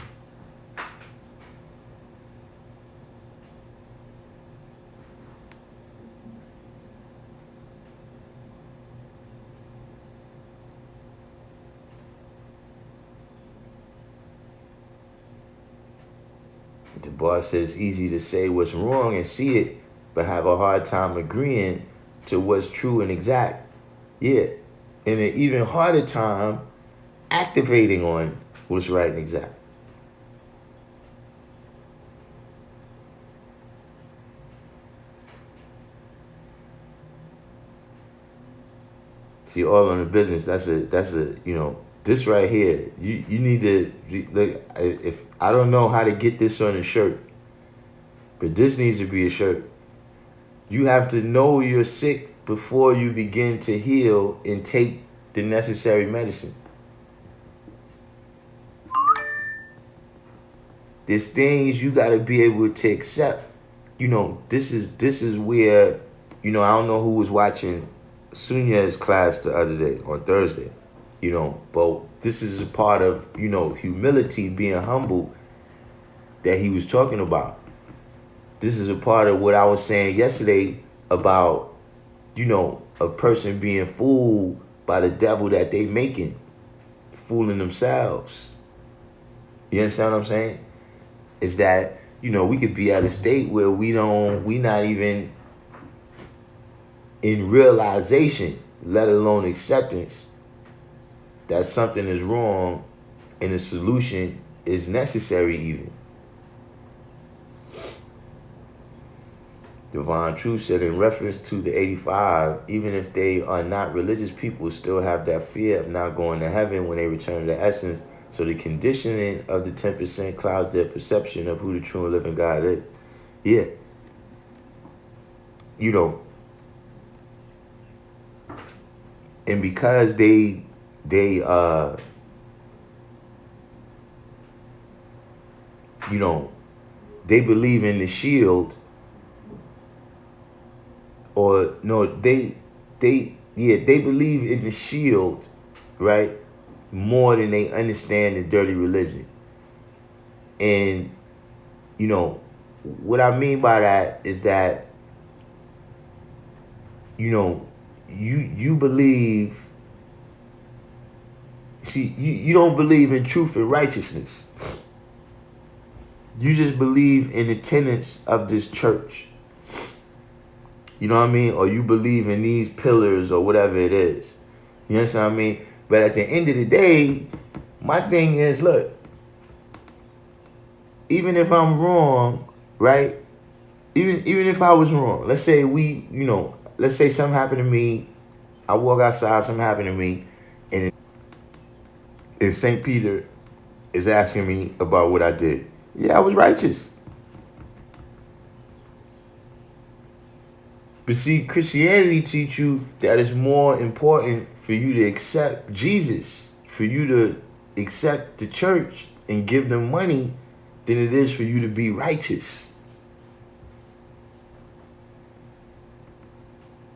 The boss says it's easy to say what's wrong and see it, but have a hard time agreeing to what's true and exact. Yeah. And an even harder time activating on what's right and exact. See, all on the business. That's a this right here. You need to look. If I don't know how to get this on a shirt, but this needs to be a shirt. You have to know you're sick before you begin to heal and take the necessary medicine. There's things you got to be able to accept. This is where, I don't know who was watching Sunya's class the other day on Thursday, but this is a part of, humility, being humble that he was talking about. This is a part of what I was saying yesterday about, a person being fooled by the devil that they making, fooling themselves. You understand what I'm saying? Is that, we could be at a state where we not even in realization, let alone acceptance, that something is wrong and a solution is necessary even. Divine Truth said in reference to the 85, even if they are not religious people, still have that fear of not going to heaven when they return to the essence. So the conditioning of the 10% clouds their perception of who the true and living God is. Yeah. And because they believe in the shield, or no, they believe in the shield, right? More than they understand the dirty religion. And what I mean by that is that you believe, see, you don't believe in truth and righteousness. You just believe in the tenets of this church. You know what I mean? Or you believe in these pillars or whatever it is. You understand what I mean? But at the end of the day, my thing is, look, even if I'm wrong, right? Even if I was wrong, let's say let's say something happened to me. I walk outside, something happened to me, and St. Peter is asking me about what I did. Yeah, I was righteous. But see, Christianity teach you that it's more important for you to accept Jesus, for you to accept the church and give them money, than it is for you to be righteous.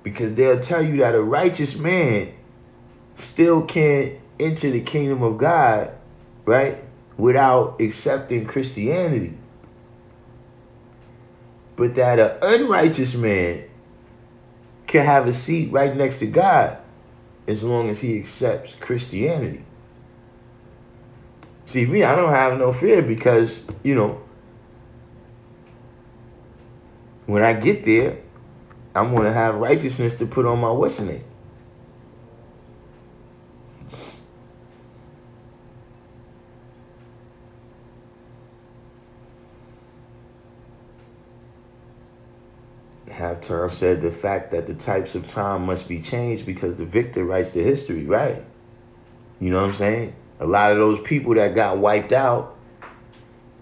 Because they'll tell you that a righteous man still can't enter the kingdom of God, right, without accepting Christianity. But that an unrighteous man can have a seat right next to God as long as he accepts Christianity. See, me, I don't have no fear because, when I get there, I'm going to have righteousness to put on my what's name. Half-term said the fact that the types of time must be changed because the victor writes the history, right? You know what I'm saying? A lot of those people that got wiped out,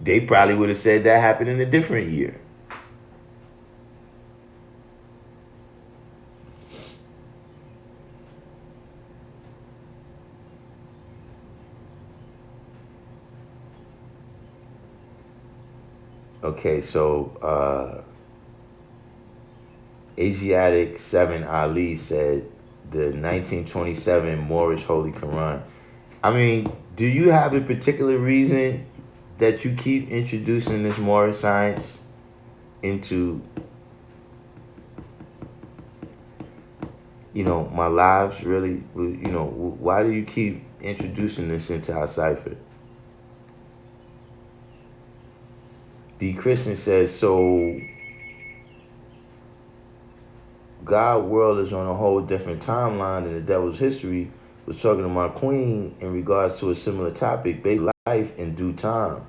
they probably would have said that happened in a different year. Okay, so Asiatic 7 Ali said the 1927 Moorish Holy Quran. I mean, do you have a particular reason that you keep introducing this Moorish science into, my lives, really? Why do you keep introducing this into our cipher? D. Christian says, so God world is on a whole different timeline than the devil's history. Was talking to my queen in regards to a similar topic, based life in due time.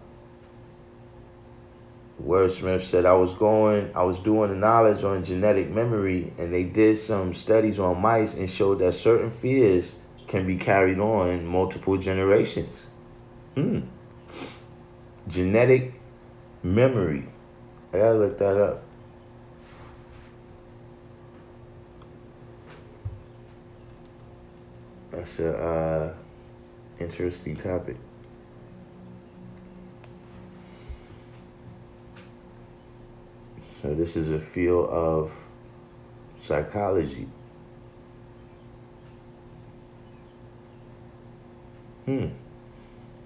Wordsmith said, I was doing the knowledge on genetic memory, and they did some studies on mice and showed that certain fears can be carried on multiple generations. Genetic memory. I gotta look that up. That's a interesting topic. So this is a field of psychology.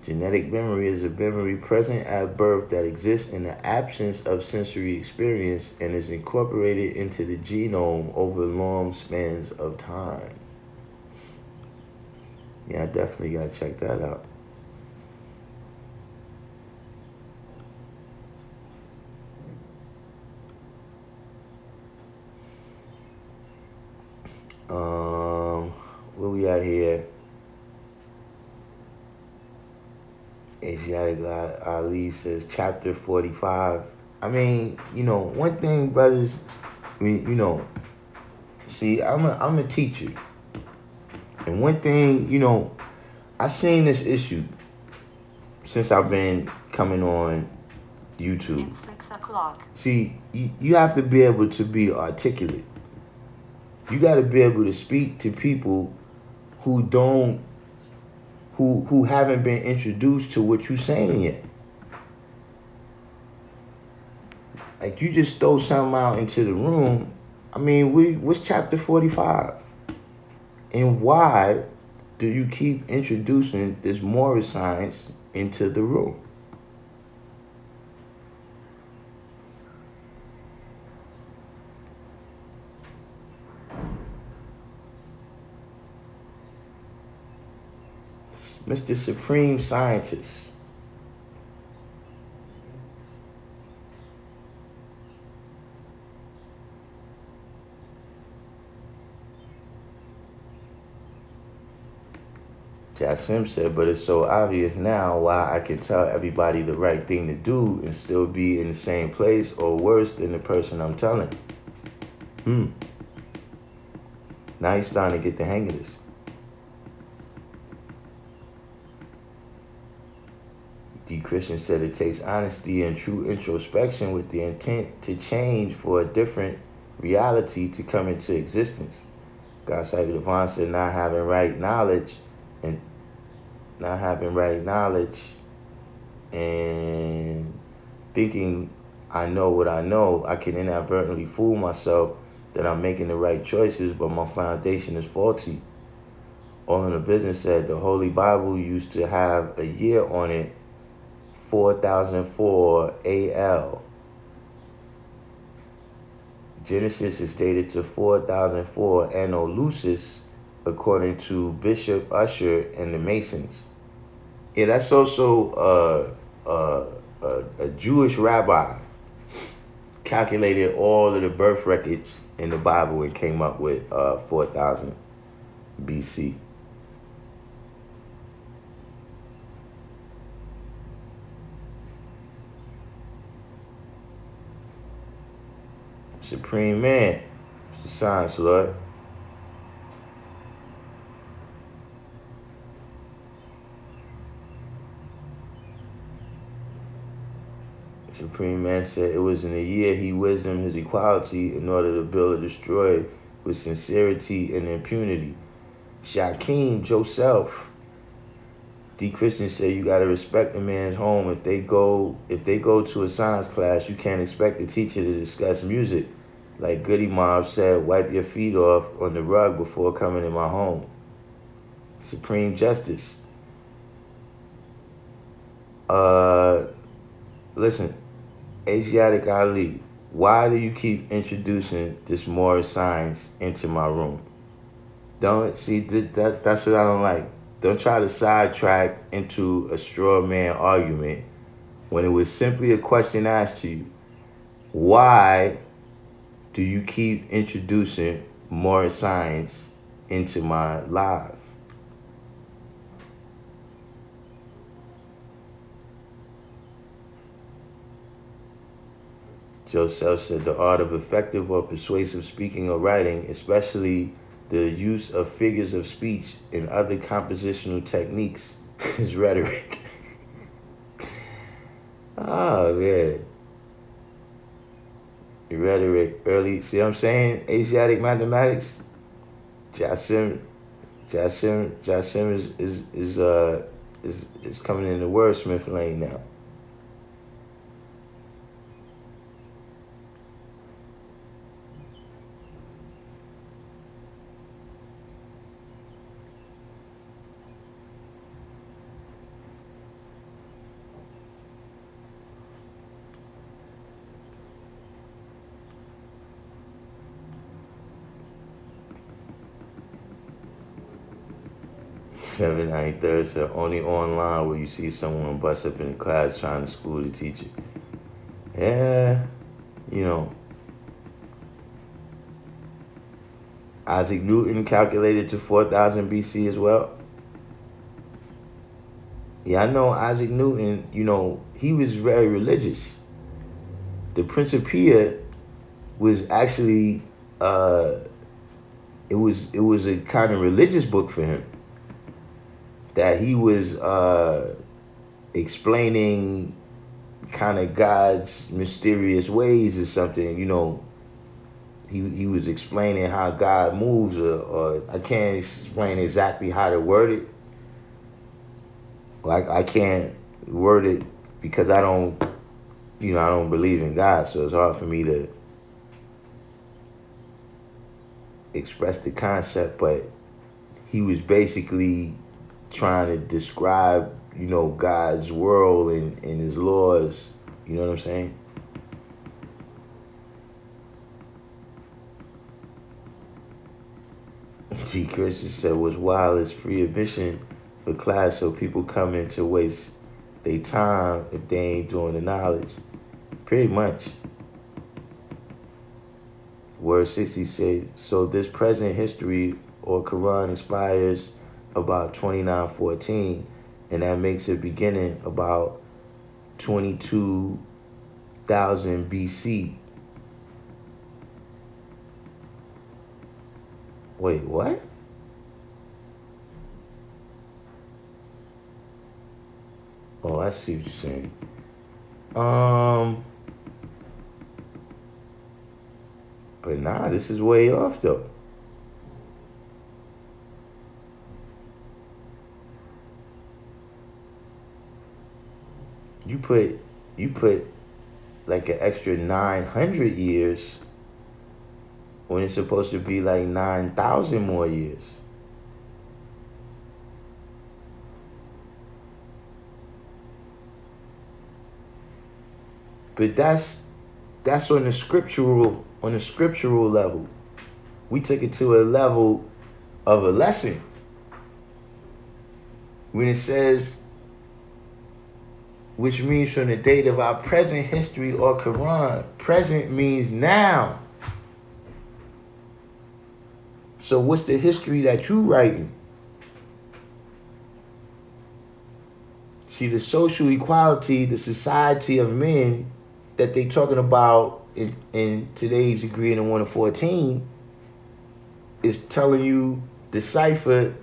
Genetic memory is a memory present at birth that exists in the absence of sensory experience and is incorporated into the genome over long spans of time. Yeah, I definitely gotta check that out. Where we at here? Asiatic Ali says chapter 45. I mean, one thing, brothers, see, I'm a teacher. And one thing, I've seen this issue since I've been coming on YouTube. It's 6 o'clock. See, you have to be able to be articulate. You got to be able to speak to people who haven't been introduced to what you're saying yet. Like, you just throw something out into the room. I mean, what's chapter 45? And why do you keep introducing this moral science into the room? Mr. Supreme Scientist. Jasim said, but it's so obvious now why I can tell everybody the right thing to do and still be in the same place or worse than the person I'm telling. Now he's starting to get the hang of this. D. Christian said it takes honesty and true introspection with the intent to change for a different reality to come into existence. God Cyber Devon said not having right knowledge and thinking I know what I know, I can inadvertently fool myself that I'm making the right choices, but my foundation is faulty. All in the Business said the Holy Bible used to have a year on it, 4004 AL. Genesis is dated to 4004 Anno Lucis, according to Bishop Usher and the Masons. Yeah, that's also a Jewish rabbi calculated all of the birth records in the Bible and came up with 4000 BC. Supreme Man, the Science Lord. Supreme Man said it was in a year he wisdom his equality in order to build or destroy with sincerity and impunity. Shaquem Joseph. D. Christian said you gotta respect a man's home. If they go to a science class, you can't expect the teacher to discuss music. Like Goody Mob said, wipe your feet off on the rug before coming in my home. Supreme Justice. Listen, Asiatic Ali, why do you keep introducing this more science into my room? Don't see that's what I don't like. Don't try to sidetrack into a straw man argument when it was simply a question asked to you, why do you keep introducing more science into my life? Joseph said the art of effective or persuasive speaking or writing, especially the use of figures of speech and other compositional techniques, is rhetoric. Oh, man. Rhetoric, early, see what I'm saying? Asiatic mathematics. Jasim is coming in the wordsmith lane now. Kevin 93rd said only online where you see someone bust up in the class trying to school the teacher. Yeah, you know. Isaac Newton calculated to 4000 BC as well. Yeah, I know Isaac Newton, you know, he was very religious. The Principia was actually it was a kind of religious book for him. That he was explaining kind of God's mysterious ways or something, you know. He was explaining how God moves, or I can't explain exactly how to word it. Like I can't word it because I don't believe in God, so it's hard for me to express the concept. But he was basically trying to describe, you know, God's world and his laws. You know what I'm saying? G. Christian said, what's wild is free admission for class, so people come in to waste their time if they ain't doing the knowledge. Pretty much. Word 60 said, so this present history or Quran inspires about 2914, and that makes it beginning about 22,000 BC. Wait, what? Oh, I see what you're saying. But nah, this is way off though. You put like an extra 900 years when it's supposed to be like 9,000 more years. But that's on the scriptural level. We took it to a level of a lesson. When it says, which means from the date of our present history or Quran, present means now. So what's the history that you writing? See, the social equality, the society of men that they talking about in today's agreement 1 to 14 is telling you the cipher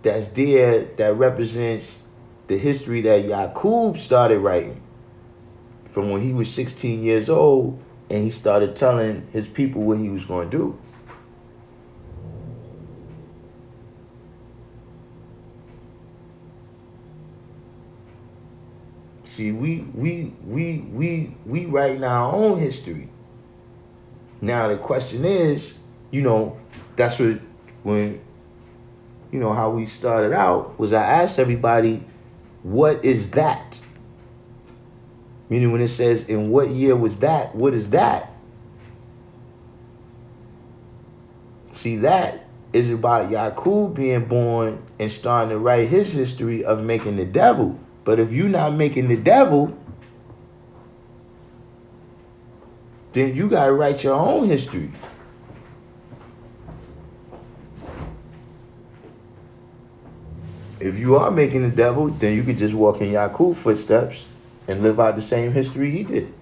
that's there that represents the history that Yacub started writing from when he was 16 years old, and he started telling his people what he was going to do. See, we writing our own history. Now the question is, you know, that's what, when, you know, how we started out was I asked everybody, what is that? Meaning when it says, in what year was that? What is that? See, that is about Yacub being born and starting to write his history of making the devil. But if you're not making the devil, then you gotta write your own history. If you are making the devil, then you could just walk in Yacub's footsteps and live out the same history he did.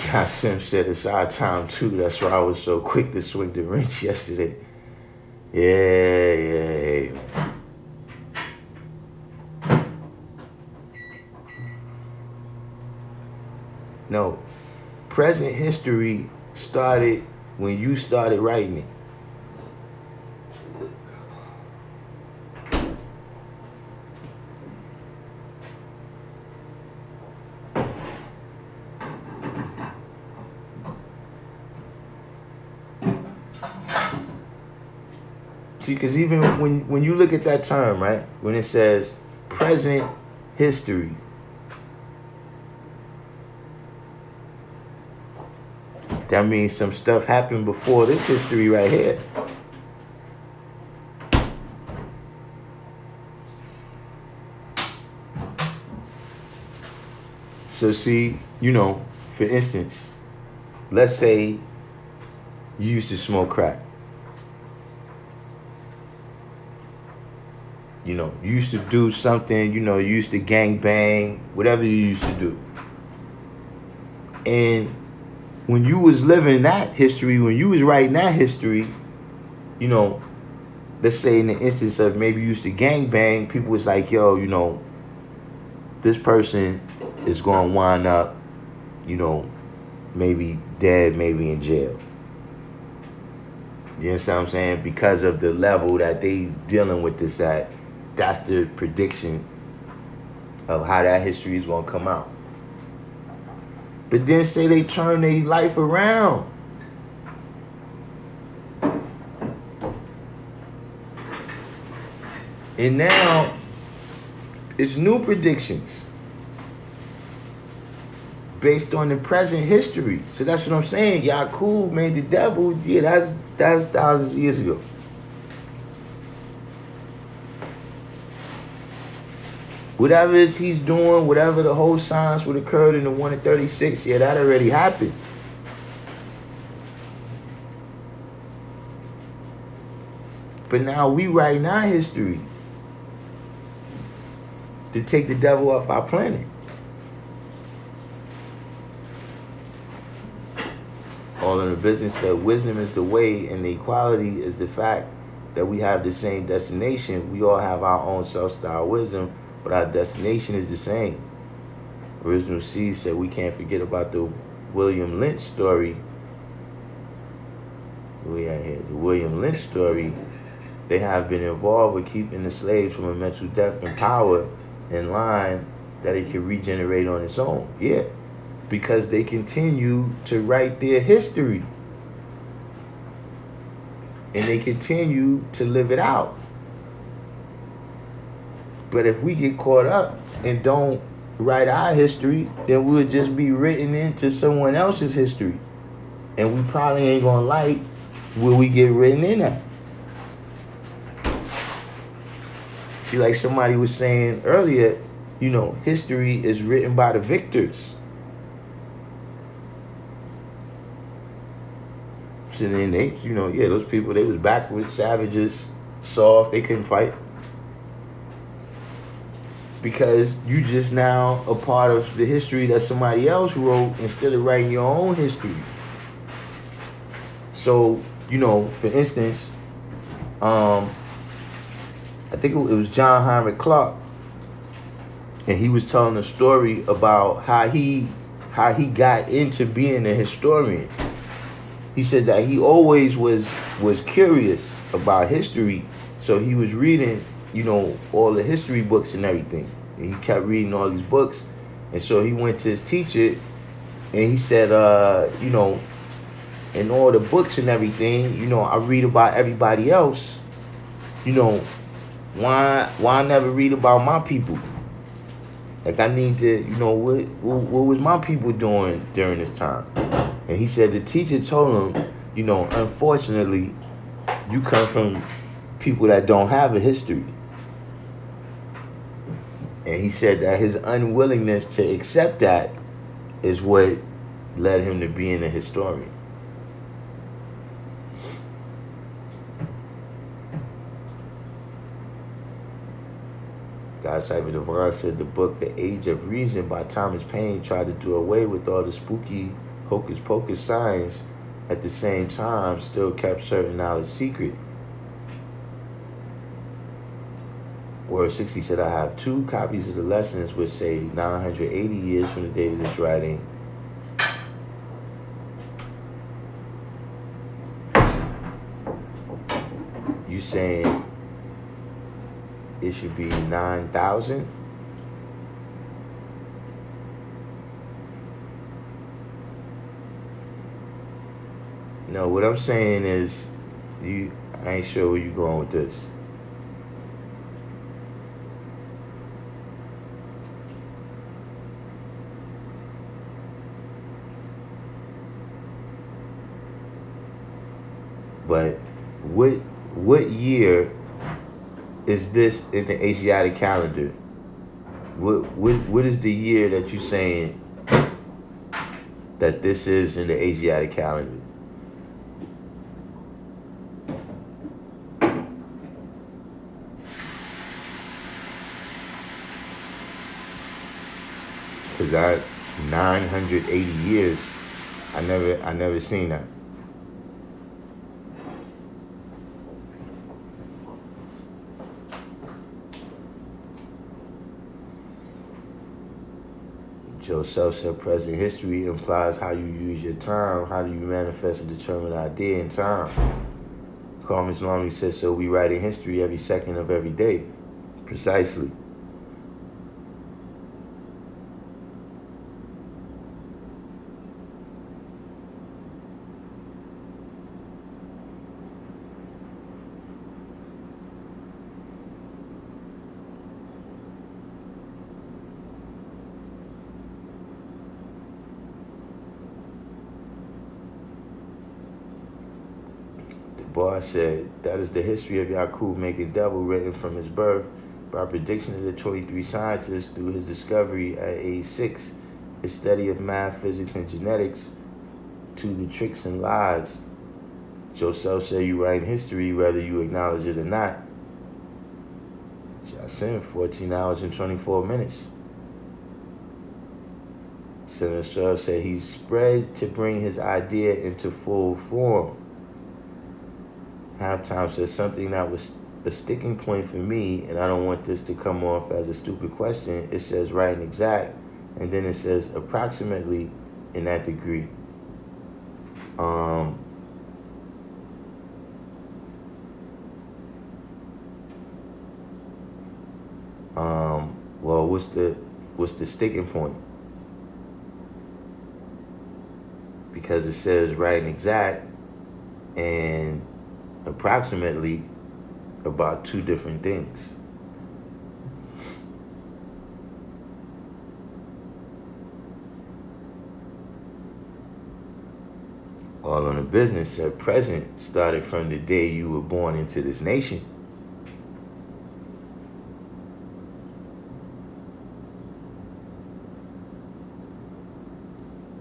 Yacub said it's our time too. That's why I was so quick to swing the wrench yesterday. Yeah, man. No, present history started when you started writing it. See, because even when you look at that term, right, when it says present history, that means some stuff happened before this history right here. So see, for instance, let's say you used to smoke crack. You used to do something, you used to gang bang, whatever you used to do. And when you was living that history, when you was writing that history, let's say in the instance of maybe you used to gang bang, people was like, yo, this person is going to wind up, maybe dead, maybe in jail. You understand what I'm saying? Because of the level that they dealing with this at, that's the prediction of how that history is going to come out. But then say they turn their life around. And now it's new predictions based on the present history. So that's what I'm saying. Yacub made the devil. Yeah, that's thousands of years ago. Whatever it is he's doing, whatever the whole science would occurred in the 1 in 36, yeah, that already happened. But now we writing our history to take the devil off our planet. All in the business said wisdom is the way and the equality is the fact that we have the same destination. We all have our own self-styled wisdom, but our destination is the same. Original C said we can't forget about the William Lynch story. We are here. The William Lynch story. They have been involved with keeping the slaves from a mental death and power in line that it can regenerate on its own. Yeah, because they continue to write their history. And they continue to live it out. But if we get caught up and don't write our history, then we'll just be written into someone else's history. And we probably ain't gonna like where we get written in at. See, like somebody was saying earlier, history is written by the victors. So then they, those people, they was backwards, savages, soft, they couldn't fight. Because you just now a part of the history that somebody else wrote instead of writing your own history. So, for instance, I think it was John Heinrich Clarke, and he was telling a story about how he got into being a historian. He said that he always was curious about history, so he was reading all the history books and everything. And he kept reading all these books. And so he went to his teacher and he said, in all the books and everything, I read about everybody else. Why never read about my people? Like I need to, what was my people doing during this time? And he said the teacher told him unfortunately, you come from people that don't have a history. And he said that his unwillingness to accept that is what led him to being a historian. God Cyber Devon said the book The Age of Reason by Thomas Paine tried to do away with all the spooky hocus pocus science, at the same time still kept certain knowledge secret. Word 60 said, I have 2 copies of the lessons which say 980 years from the date of this writing. You saying it should be 9,000? No, what I'm saying is, I ain't sure where you going with this. But what year is this in the Asiatic calendar? What is the year that you're saying that this is in the Asiatic calendar? Cause 980 years, I never seen that. Joe Self said present history implies how you use your time. How do you manifest a determined idea in time? Carmen Islami says, so we write in history every second of every day. Precisely. Bar said, that is the history of Yacub making devil, written from his birth by prediction of the 23 scientists through his discovery at age 6, his study of math, physics, and genetics, to the tricks and lies. Joseph said you write history whether you acknowledge it or not. Jason, 14 hours and 24 minutes. Senator said he spread to bring his idea into full form. Halftime says something that was a sticking point for me, and I don't want this to come off as a stupid question. It says right and exact, and then it says approximately in that degree. Well, what's the sticking point? Because it says right and exact, and approximately about 2 different things. All on the business said present started from the day you were born into this nation.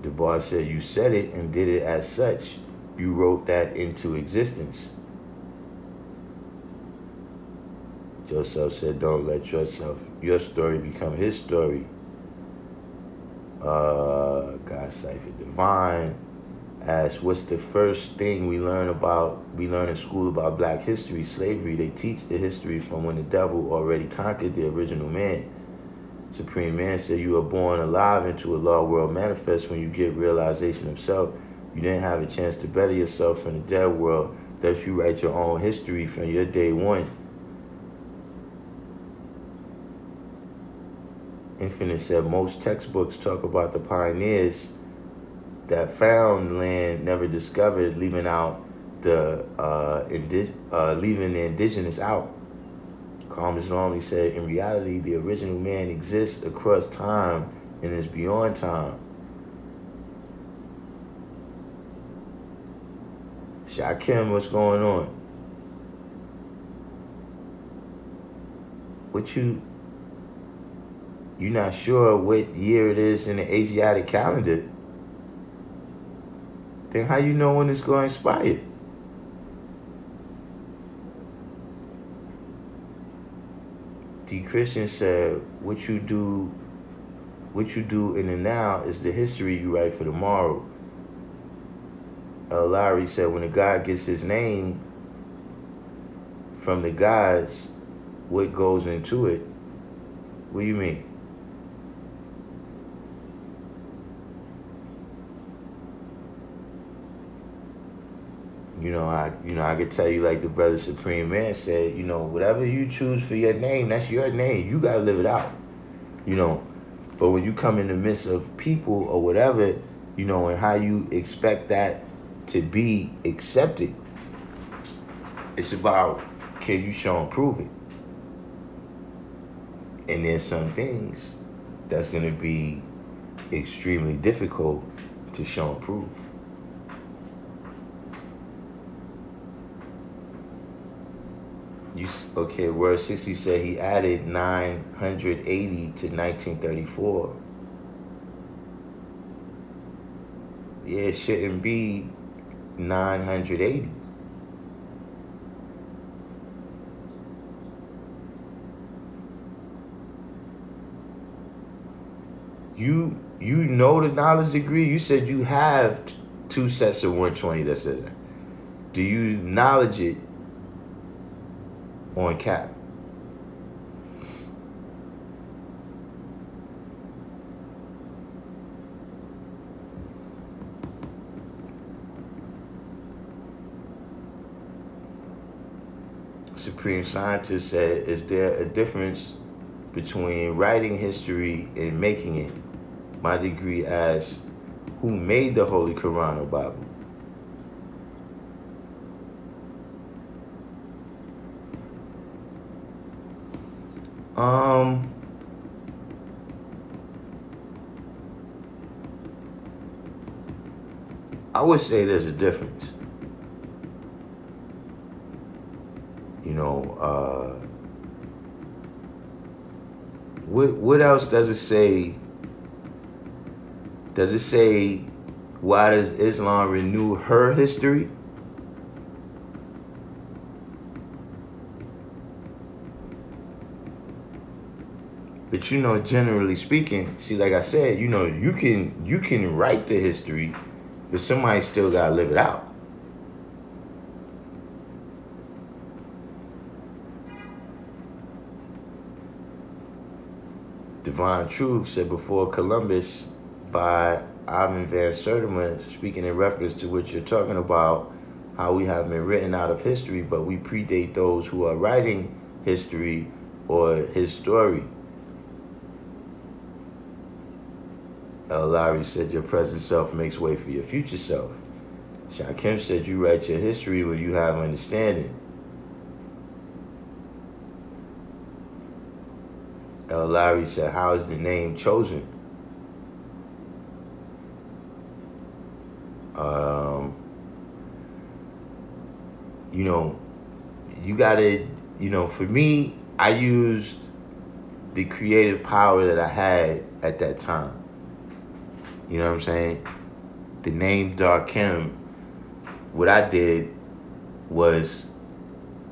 The bar said you said it and did it as such. You wrote that into existence. Joseph said, don't let your story become his story. God Cypher Divine asked, what's the first thing we learn in school about black history? Slavery. They teach the history from when the devil already conquered the original man. Supreme Man said, you are born alive into a law world manifest when you get realization of self. You didn't have a chance to better yourself from the dead world. Thus you write your own history from your day one. Infinite said, most textbooks talk about the pioneers that found land never discovered, leaving out leaving the indigenous out. Calm normally said, in reality, the original man exists across time and is beyond time. Shakim, what's going on? What you're not sure what year it is in the Asiatic calendar? Then how you know when it's going to expire? D. Christian said, what you do in the now is the history you write for tomorrow. Larry said, when a God gets his name from the gods, what goes into it? What do you mean? I could tell you, like the brother Supreme Man said, whatever you choose for your name, that's your name. You gotta live it out. But when you come in the midst of people or whatever, and how you expect that to be accepted, it's about, can you show and prove it? And there's some things that's gonna be extremely difficult to show and prove. Okay, Word 60 said he added 980 to 1934. Yeah, it shouldn't be 980. You know the knowledge degree? You said you have 2 sets of 120 that says that. Do you knowledge it on cap? Supreme Scientist said, is there a difference between writing history and making it? My degree asks, who made the Holy Quran or Bible? I would say there's a difference. What else does it say? Does it say, why does Islam renew her history? But generally speaking, see, like I said, you can write the history, but somebody still gotta live it out. Divine Truth said, before Columbus, by Ivan Van Sertima, speaking in reference to what you're talking about, how we have been written out of history, but we predate those who are writing history or his story. Larry said, your present self makes way for your future self. Shakim said, you write your history when you have understanding. Larry said, how is the name chosen? You gotta, for me, I used the creative power that I had at that time. You know what I'm saying? The name Darkim, what I did was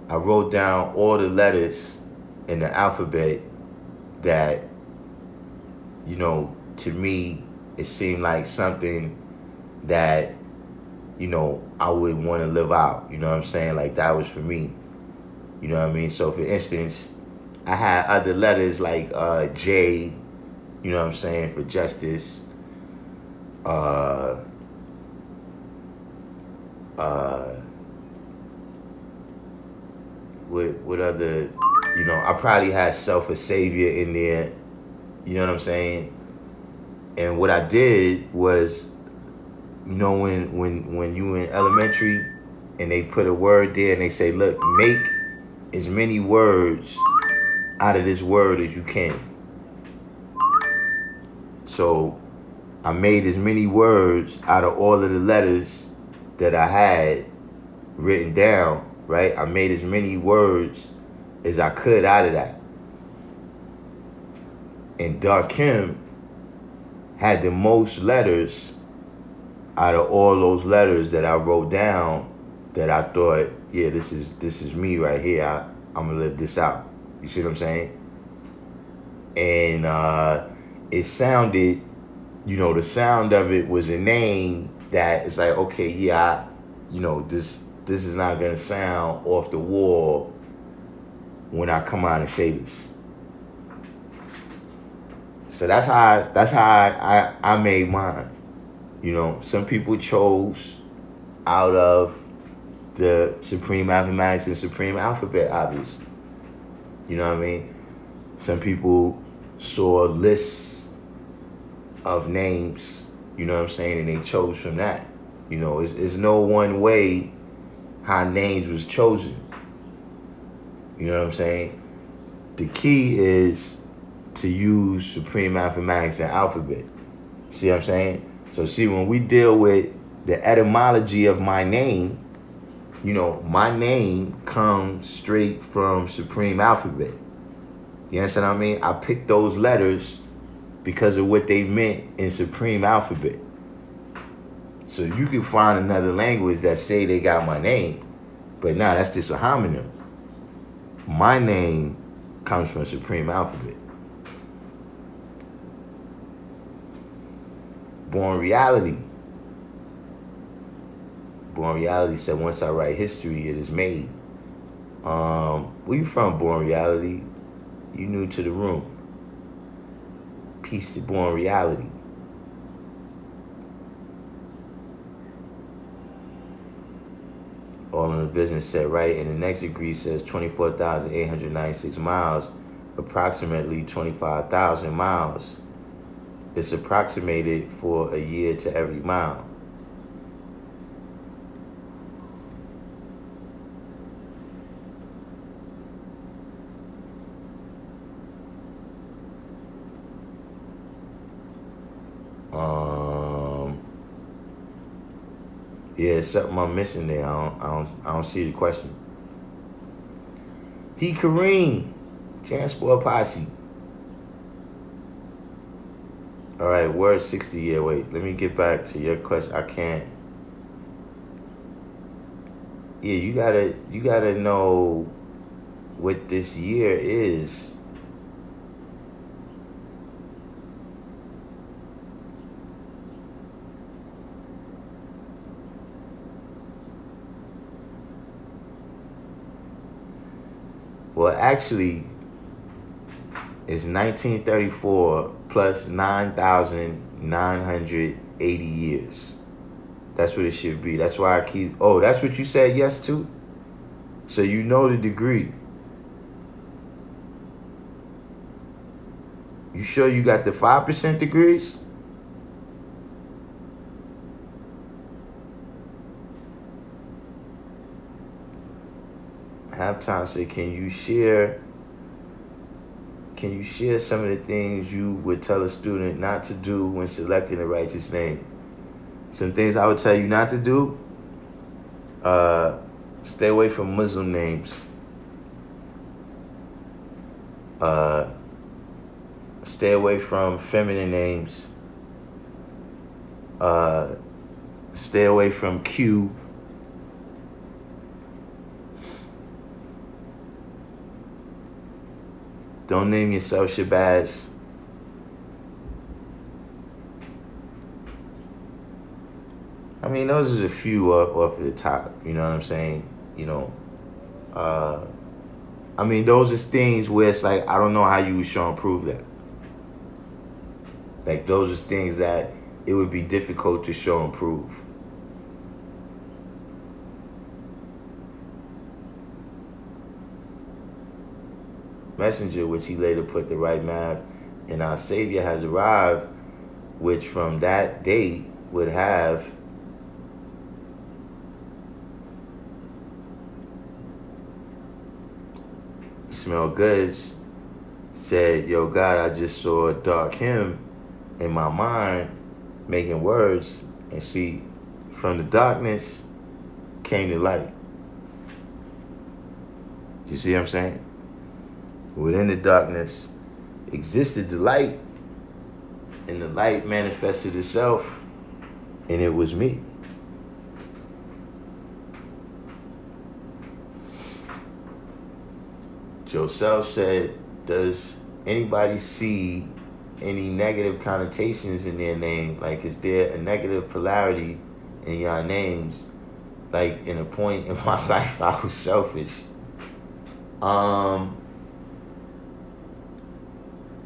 I wrote down all the letters in the alphabet that, to me, it seemed like something that, I would want to live out. You know what I'm saying? Like, that was for me. You know what I mean? So, for instance, I had other letters like J, you know what I'm saying, for justice. What other, I probably had Self a Savior in there, you know what I'm saying? And what I did was, when you in elementary and they put a word there and they say, look, make as many words out of this word as you can. So I made as many words out of all of the letters that I had, written down, right? I made as many words as I could out of that. And Darkim had the most letters out of all those letters that I wrote down, that I thought, yeah, this is me right here. I'm gonna live this out. You see what I'm saying? And it sounded, the sound of it was a name that it's like, okay, yeah, this is not gonna sound off the wall when I come out and say this. So that's how I made mine. Some people chose out of the Supreme Mathematics and Supreme Alphabet, obviously. You know what I mean? Some people saw lists of names, you know what I'm saying, and they chose from that. It's no one way how names was chosen. You know what I'm saying? The key is to use Supreme Mathematics and Alphabet. See what I'm saying? So see, when we deal with the etymology of my name, my name comes straight from Supreme Alphabet. You understand what I mean? I picked those letters because of what they meant in Supreme Alphabet. So you can find another language that say they got my name, but nah, that's just a homonym. My name comes from Supreme Alphabet. Born Reality. Born Reality said, once I write history, it is made. Where you from, Born Reality? You new to the room. Peace to Born Reality. All in the Business said, right, and the next degree says 24,896 miles, approximately 25,000 miles. It's approximated for a year to every mile. Yeah, it's something I'm missing there. I don't see the question. P. Kareem, Transport Posse. All right, word 60. Yeah, wait. Let me get back to your question. I can't. Yeah, you gotta know what this year is. Well, actually, it's 1934 plus 9,980 years. That's what it should be. That's why I keep... Oh, that's what you said yes to? So you know the degree. You sure you got the 5% degrees? Halftime say, can you share some of the things you would tell a student not to do when selecting a righteous name? Some things I would tell you not to do: stay away from Muslim names. Stay away from feminine names. Stay away from Q. Don't name yourself Shabazz. I mean, those are a few off the top. You know what I'm saying? I mean, those are things where it's like, I don't know how you would show and prove that. Like, those are things that it would be difficult to show and prove. Messenger, which he later put the right math, and our Savior has arrived, which from that date would have Smell Goods said, yo, God, I just saw a dark hymn in my mind making words, and see, from the darkness came the light. You see what I'm saying? Within the darkness existed the light, and the light manifested itself, and it was me. Joseph said, does anybody see any negative connotations in their name? Like, is there a negative polarity in your names? Like, in a point in my life, I was selfish.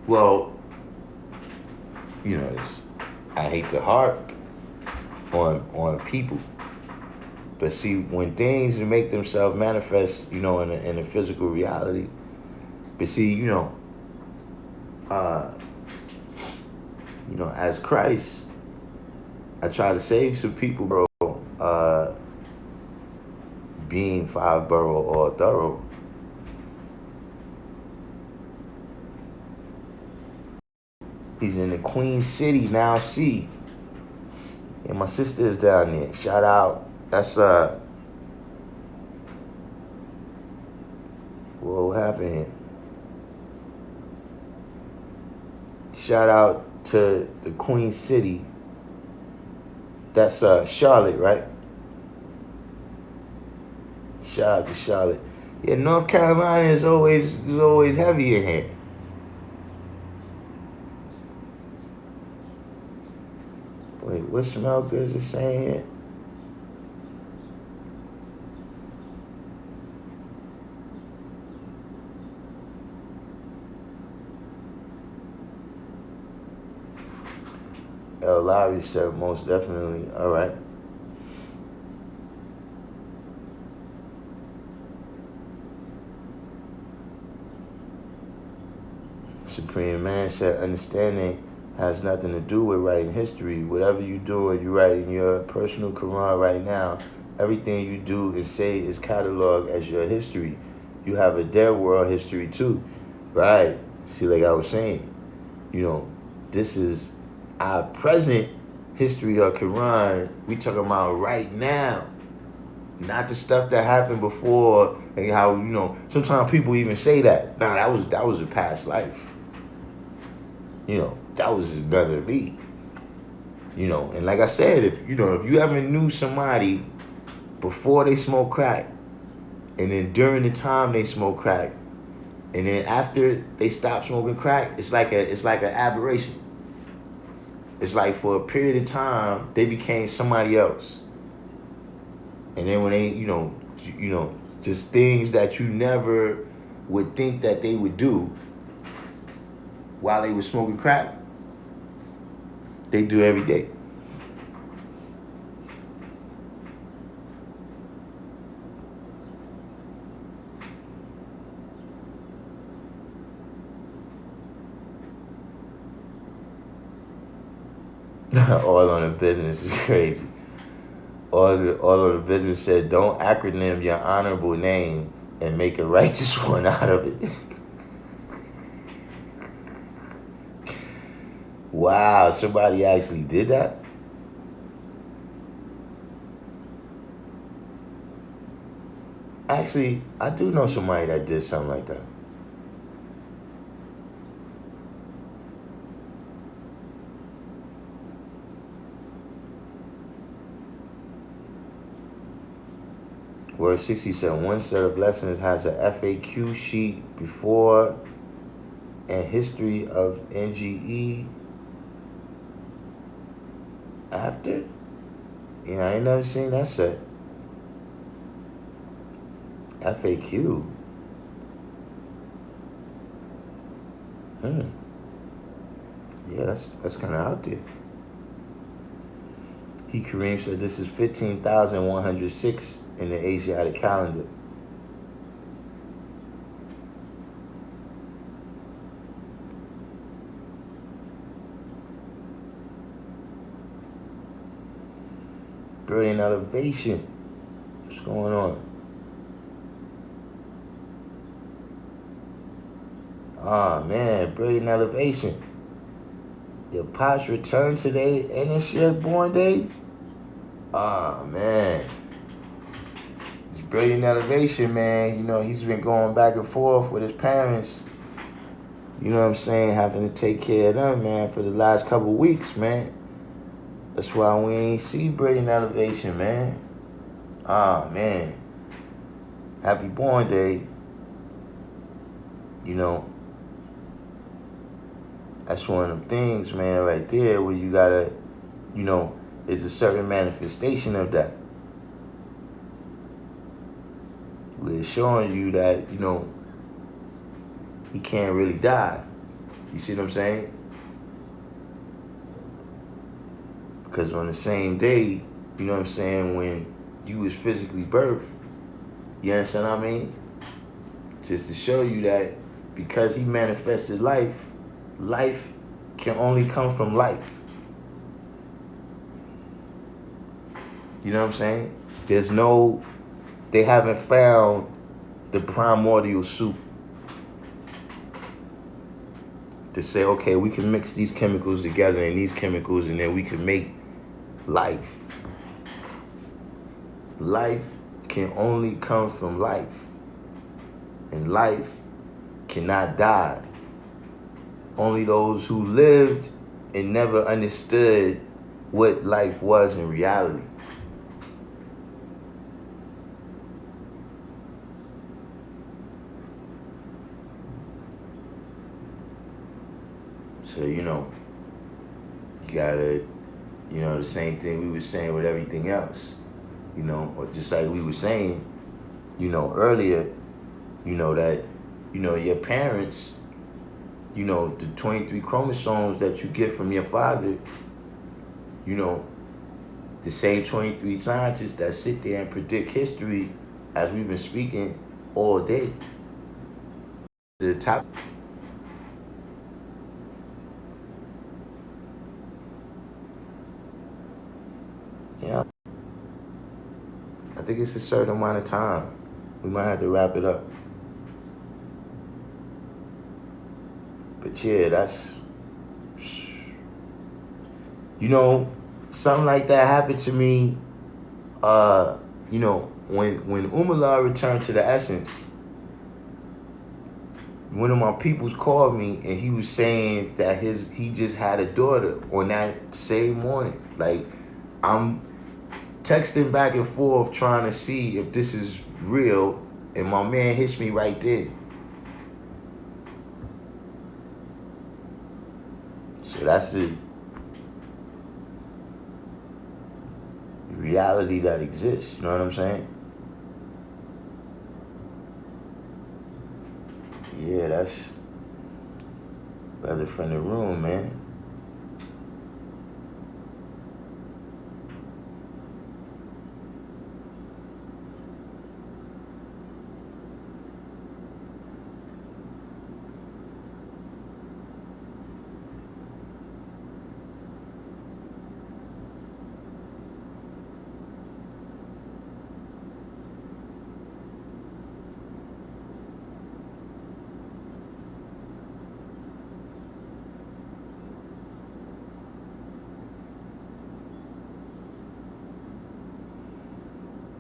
Well, you know, I hate to harp on people, but see, when things make themselves manifest, you know, in a physical reality. But see, you know, as Christ, I try to save some people, bro. Being 5 borough or thorough. He's in the Queen City now. See, and my sister is down there. Shout out. That's what happened here? Shout out to the Queen City. That's Charlotte, right? Shout out to Charlotte. Yeah, North Carolina is always heavy in here. Wait, what smell good is it saying here? El Larry said most definitely. All right. Supreme Man said understanding has nothing to do with writing history. Whatever you do and you write in your personal Quran right now, everything you do and say is cataloged as your history. You have a dead world history too. Right. See, like I was saying, you know, this is our present history of Quran. We talking about right now. Not the stuff that happened before, and how, you know, sometimes people even say that. Nah, that was a past life. You know, that was another me. You know, and like I said, if you ever knew somebody before they smoked crack, and then during the time they smoked crack, and then after they stopped smoking crack, it's like an aberration. It's like for a period of time they became somebody else. And then when they, you know, just things that you never would think that they would do while they were smoking crack, they do every day. All on the business is crazy. All of the business said, don't acronym your honorable name and make a righteous one out of it. Wow, somebody actually did that? Actually, I do know somebody that did something like that. Word 60 said one set of lessons has a FAQ sheet before and history of NGE after. Yeah, I ain't never seen that set. FAQ. Yeah, that's kind of out there. Kareem said this is 15,106 in the Asiatic calendar. Brilliant elevation. What's going on? Ah, man, brilliant elevation. Your pops returned today and it's your born day? Ah, man. It's Brilliant Elevation, man, you know, he's been going back and forth with his parents. You know what I'm saying? Having to take care of them, man, for the last couple weeks, man. That's why we ain't see Brilliant Elevation, man. Ah, man. Happy Born Day. You know, that's one of them things, man, right there, where you gotta, you know, there's a certain manifestation of that. We're showing you that, you know, he can't really die. You see what I'm saying? Because on the same day, you know what I'm saying, when you was physically birthed, you understand what I mean? Just to show you that because he manifested life, life can only come from life. You know what I'm saying? They haven't found the primordial soup to say, okay, we can mix these chemicals together and these chemicals, and then we can make life. Life can only come from life. And life cannot die. Only those who lived and never understood what life was in reality. So, you know, you gotta, you know, the same thing we were saying with everything else. You know, or just like we were saying, you know, earlier, you know, that, you know, your parents, you know, the 23 chromosomes that you get from your father, you know, the same 23 scientists that sit there and predict history, as we've been speaking all day. The top. Yeah. I think it's a certain amount of time. We might have to wrap it up. But yeah, that's, you know, something like that happened to me, you know, when Umala returned to the essence. One of my peoples called me and he was saying that he just had a daughter on that same morning. Like, I'm texting back and forth trying to see if this is real, and my man hits me right there. So that's the reality that exists, you know what I'm saying? Yeah, that's brother from the room, man.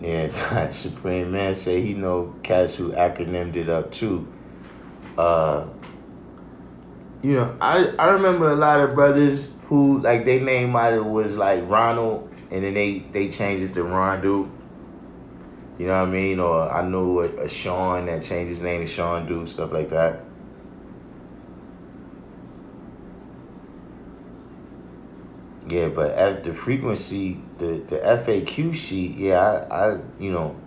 Yeah, Supreme Man say he know cats who acronymed it up too. You know, I remember a lot of brothers who, like, their name either was like Ronald and then they changed it to Rondu. You know what I mean? Or I knew a Sean that changed his name to Sean Do, stuff like that. Yeah, but at the frequency, the FAQ sheet, yeah, I you know,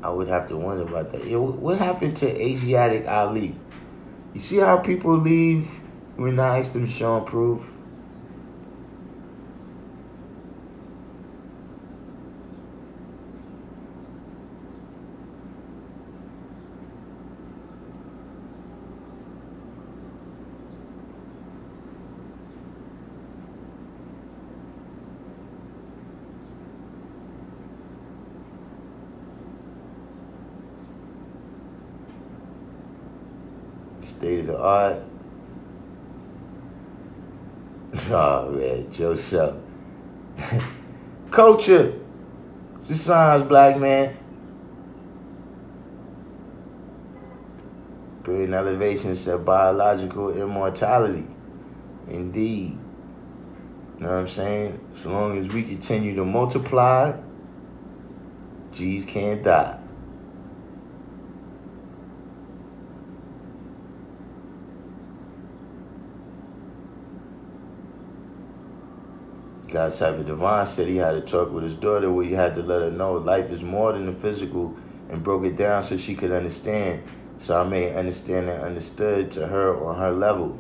I would have to wonder about that. Yeah, what happened to Asiatic Ali? You see how people leave when I ask them to show and prove? State of the art. Oh man, Joseph. Culture. The signs, black man. Brilliant elevation said biological immortality. Indeed. You know what I'm saying? As long as we continue to multiply, G's can't die. God Sabbath Divine said he had to talk with his daughter where he had to let her know life is more than the physical and broke it down so she could understand. So I made understand and understood to her on her level.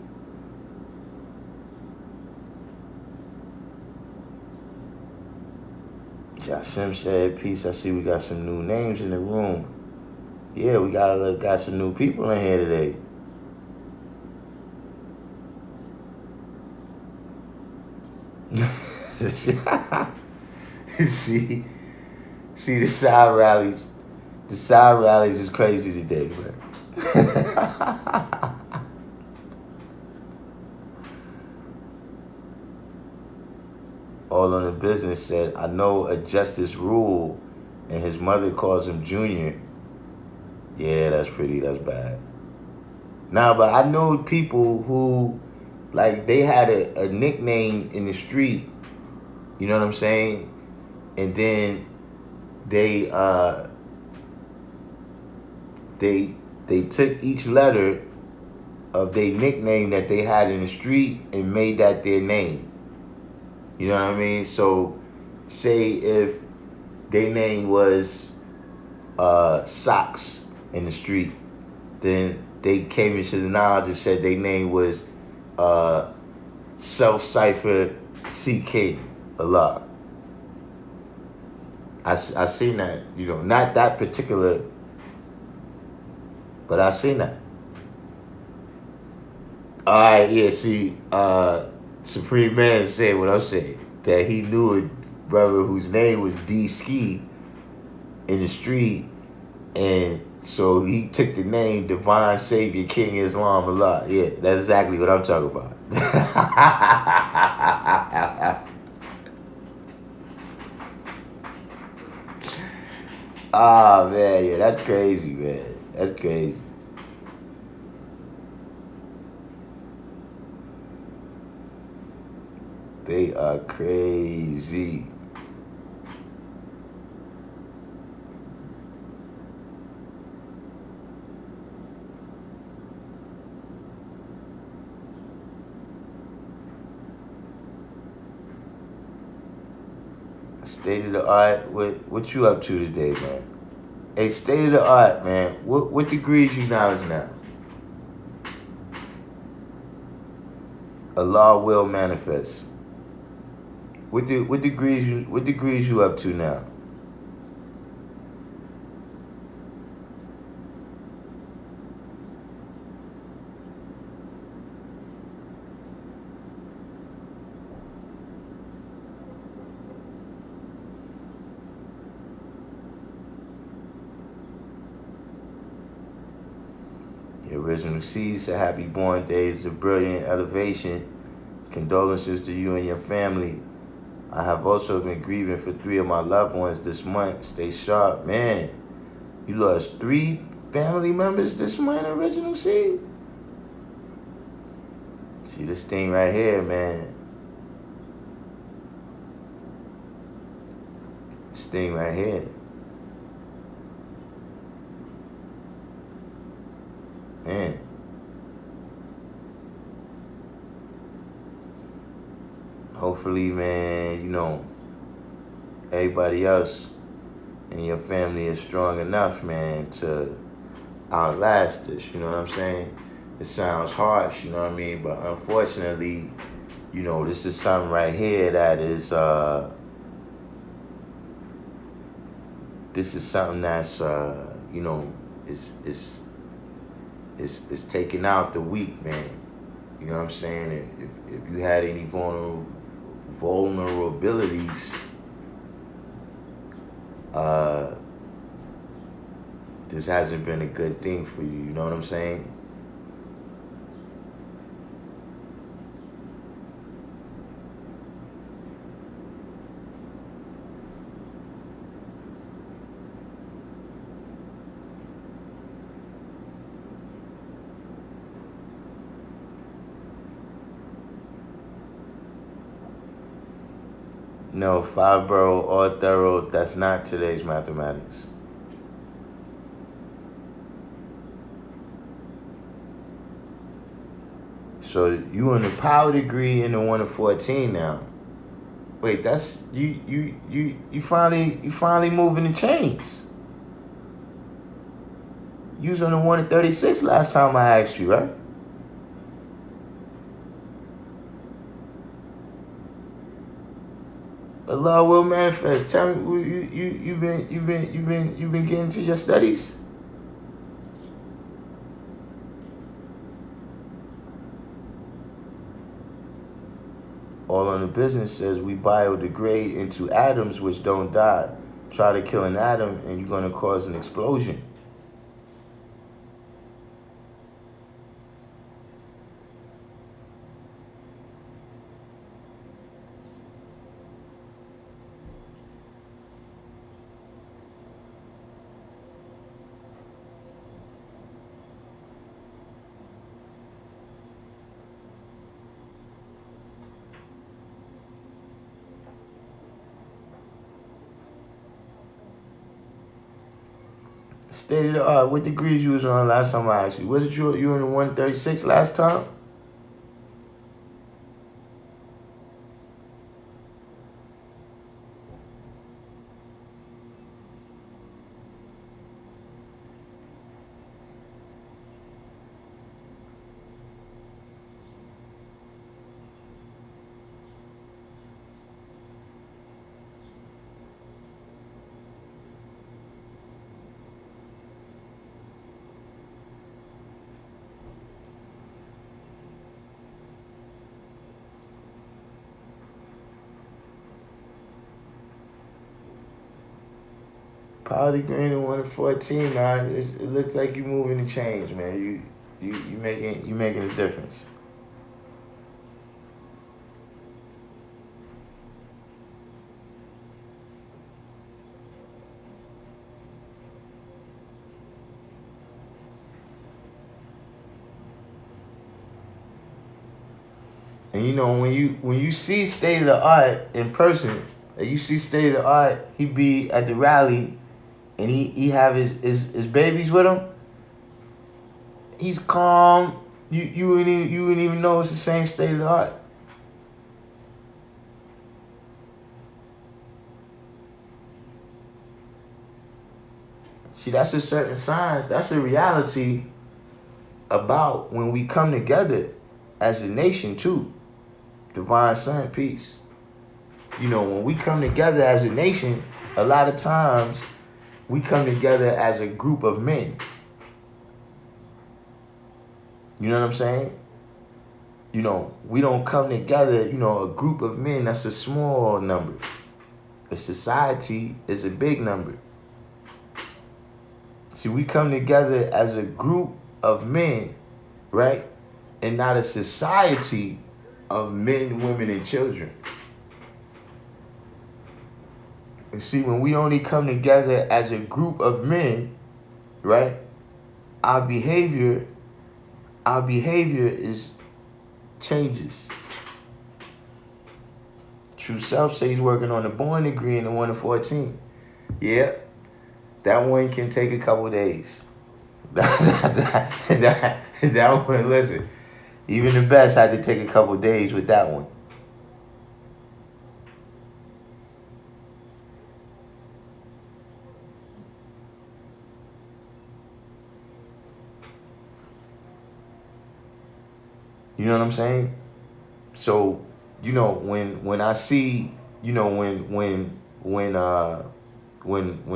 Jasim said, peace, I see we got some new names in the room. Yeah, we got some new people in here today. see the side rallies. The side rallies is crazy today, man. All on the business said, I know a Justice Rule, and his mother calls him Junior. Yeah, that's bad. Nah, but I know people who, like, they had a nickname in the street, you know what I'm saying? And then they took each letter of their nickname that they had in the street and made that their name. You know what I mean? So, say if their name was Socks in the street, then they came into the knowledge and said their name was Self-Cipher C.K. Allah. I seen that, you know, not that particular, but I seen that. All right, yeah, see, Supreme Man said what I'm saying, that he knew a brother whose name was D Ski in the street, and so he took the name Divine Savior King Islam Allah. Yeah, that's exactly what I'm talking about. Ah, man, yeah, that's crazy, man. That's crazy. They are crazy. State of the art, what you up to today, man? Hey, state of the art, man. What degrees you knowledge now? Allah will manifest. What degrees you up to now? The original seed said, happy born days of brilliant elevation. Condolences to you and your family. I have also been grieving for 3 of my loved ones this month. Stay sharp, man. You lost 3 family members this month, original seed? See this thing right here, man. This thing right here. Man. Hopefully, man, you know, everybody else in your family is strong enough, man, to outlast this, you know what I'm saying? It sounds harsh, you know what I mean? But unfortunately, you know, this is something right here that is, this is something that's, you know, is taking out the weak, man. You know what I'm saying? If you had any vulnerabilities, this hasn't been a good thing for you. You know what I'm saying? No, 5 borough or thorough, that's not today's mathematics. So you in the power degree in the 1 to 14 now. Wait, that's you finally moving the chains. You was on the 1 to 36 last time I asked you, right? Allah will manifest. Tell me, you've been getting to your studies. All on the business says we biodegrade into atoms which don't die. Try to kill an atom and you're gonna cause an explosion. State of the art. What degrees you was on last time I asked you? Wasn't you in the 136 last time? Poly Green and 1 to 14, man. It looks like you moving the change, man. You making a difference. And you know when you see State of the Art in person, you see State of the Art, he be at the rally, and he have his babies with him. He's calm. You wouldn't even know it's the same State of the Art. See, that's a certain science. That's a reality about when we come together as a nation too. Divine Son, peace. You know, when we come together as a nation, a lot of times we come together as a group of men. You know what I'm saying? You know, we don't come together, a group of men, that's a small number. A society is a big number. See, we come together as a group of men, right? And not a society of men, women, and children. And see, when we only come together as a group of men, right? Our behavior is changes. True Self says he's working on the born degree in the 1 to 14. Yeah, that one can take a couple days. That one, listen, even the best had to take a couple days with that one. You know what I'm saying? So, when I see, when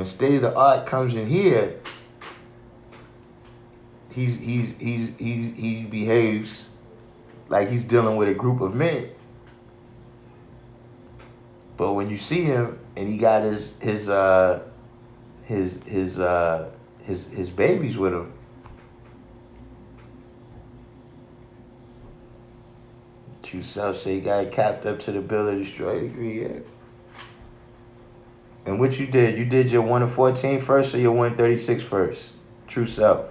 State of the Art comes in here, he behaves like he's dealing with a group of men. But when you see him and he got his babies with him, True Self say you got capped up to the Bill of Destroy degree, yeah. And what you did your 1 to 14 first or your 136 first? True Self.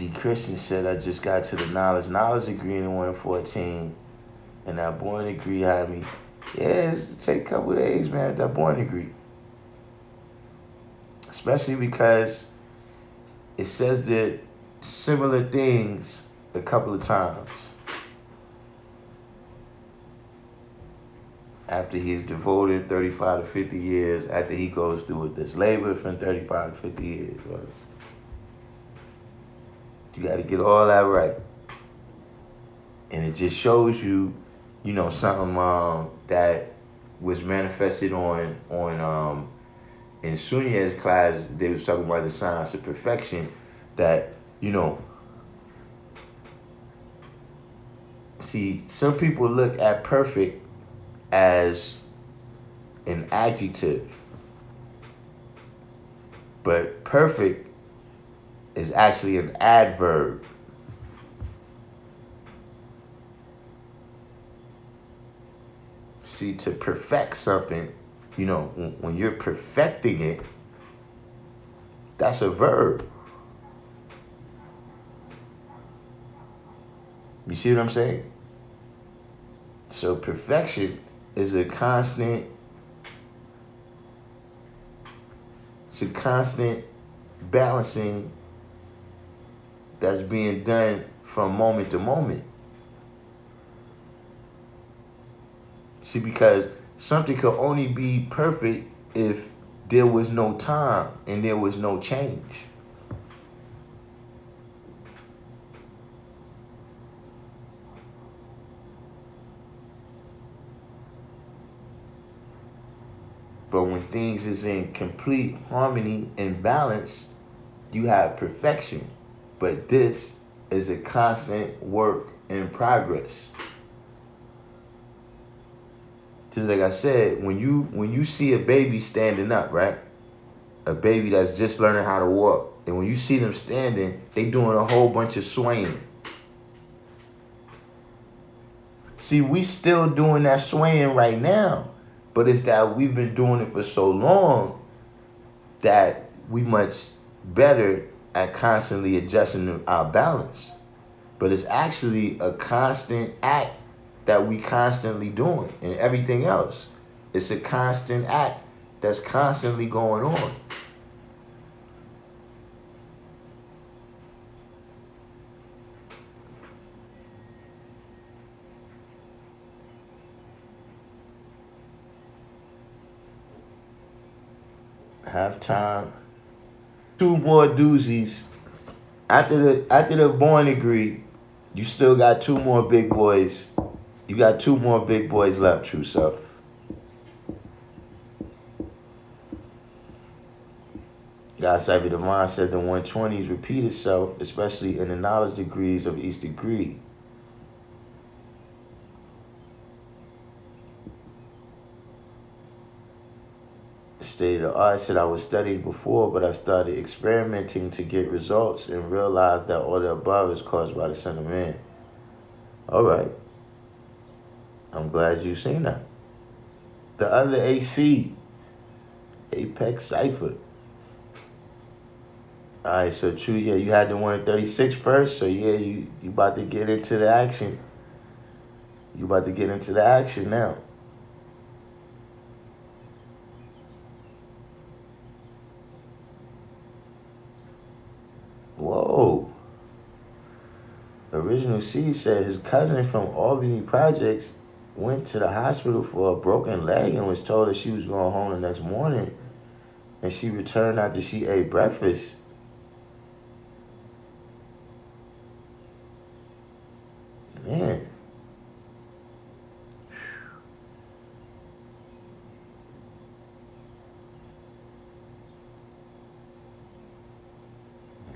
G. Christian said, I just got to the knowledge degree in 1 and 14. And that born degree had me. Yeah, it take a couple of days, man, that born degree. Especially because it says that similar things a couple of times. After he's devoted 35 to 50 years, after he goes through with this labor from 35 to 50 years. You got to get all that right. And it just shows you, something that was manifested on in Sunya's class. They was talking about the science of perfection. That see, some people look at perfect as an adjective, but perfect is actually an adverb. See, to perfect something, when you're perfecting it, that's a verb. You see what I'm saying? So perfection is a constant, balancing that's being done from moment to moment. See, because something could only be perfect if there was no time and there was no change. But when things is in complete harmony and balance, you have perfection. But this is a constant work in progress. Just like I said, when you see a baby standing up, right? A baby that's just learning how to walk. And when you see them standing, they doing a whole bunch of swaying. See, we still doing that swaying right now. But it's that we've been doing it for so long that we much better at constantly adjusting our balance. But it's actually a constant act that we constantly doing. And everything else, it's a constant act that's constantly going on. Halftime. 2 more doozies. After the born degree, you still got 2 more big boys. You got 2 more big boys left, true self. God Cypher Divine said the 120s repeat itself, especially in the knowledge degrees of each degree. State of the art said I was studying before, but I started experimenting to get results and realized that all the above is caused by the Son of Man. All right. I'm glad you've seen that. The other AC, Apex Cypher. All right, so true, yeah, you had the one at 36 first, so yeah, you about to get into the action. You about to get into the action now. Whoa. Original C said his cousin from Albany Projects went to the hospital for a broken leg and was told that she was going home the next morning. And she returned after she ate breakfast. Man.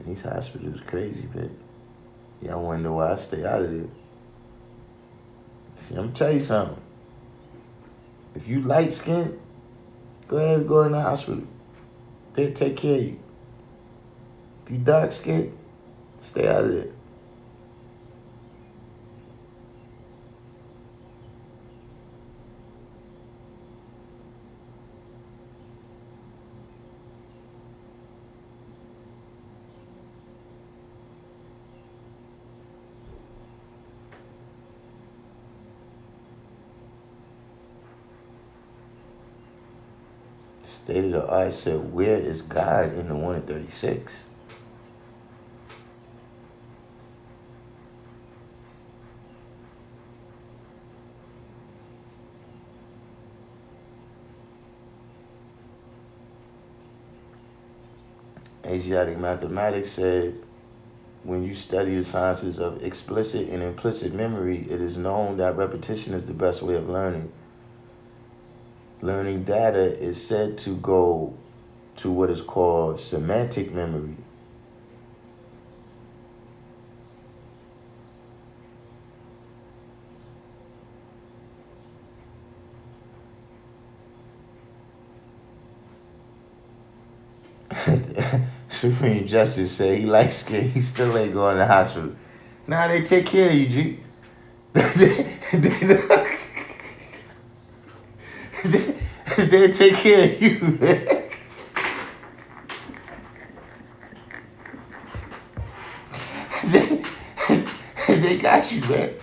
These hospitals crazy, but yeah, I wonder why I stay out of there. See, I'm gonna tell you something. If you light skinned, go ahead and go in the hospital. They'll take care of you. If you dark skinned, stay out of there. State of the art said, where is God in the 1 and 36? Asiatic mathematics said, when you study the sciences of explicit and implicit memory, it is known that repetition is the best way of learning. Learning data is said to go to what is called semantic memory. Supreme Justice said he likes skin, he still ain't going to the hospital. Nah, they take care of you, G. They take care of you, man. They got you, man.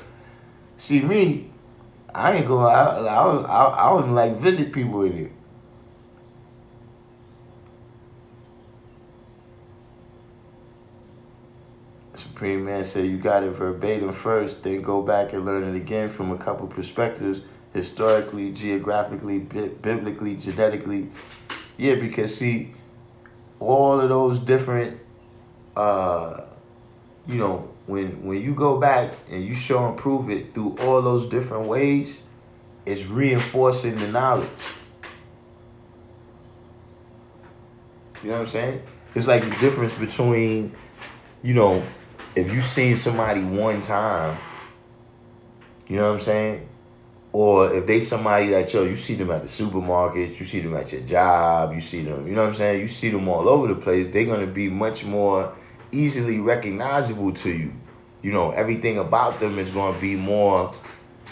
See me, I ain't going. I wouldn't like visit people in it. Supreme Man said you got it verbatim first, then go back and learn it again from a couple perspectives, historically, geographically, biblically, genetically. Yeah, because see, all of those different, when you go back and you show and prove it through all those different ways, it's reinforcing the knowledge. You know what I'm saying? It's like the difference between, if you seen somebody one time, you know what I'm saying? Or if they somebody that, you see them at the supermarket, you see them at your job, you see them, you know what I'm saying? You see them all over the place, they're going to be much more easily recognizable to you. Everything about them is going to be more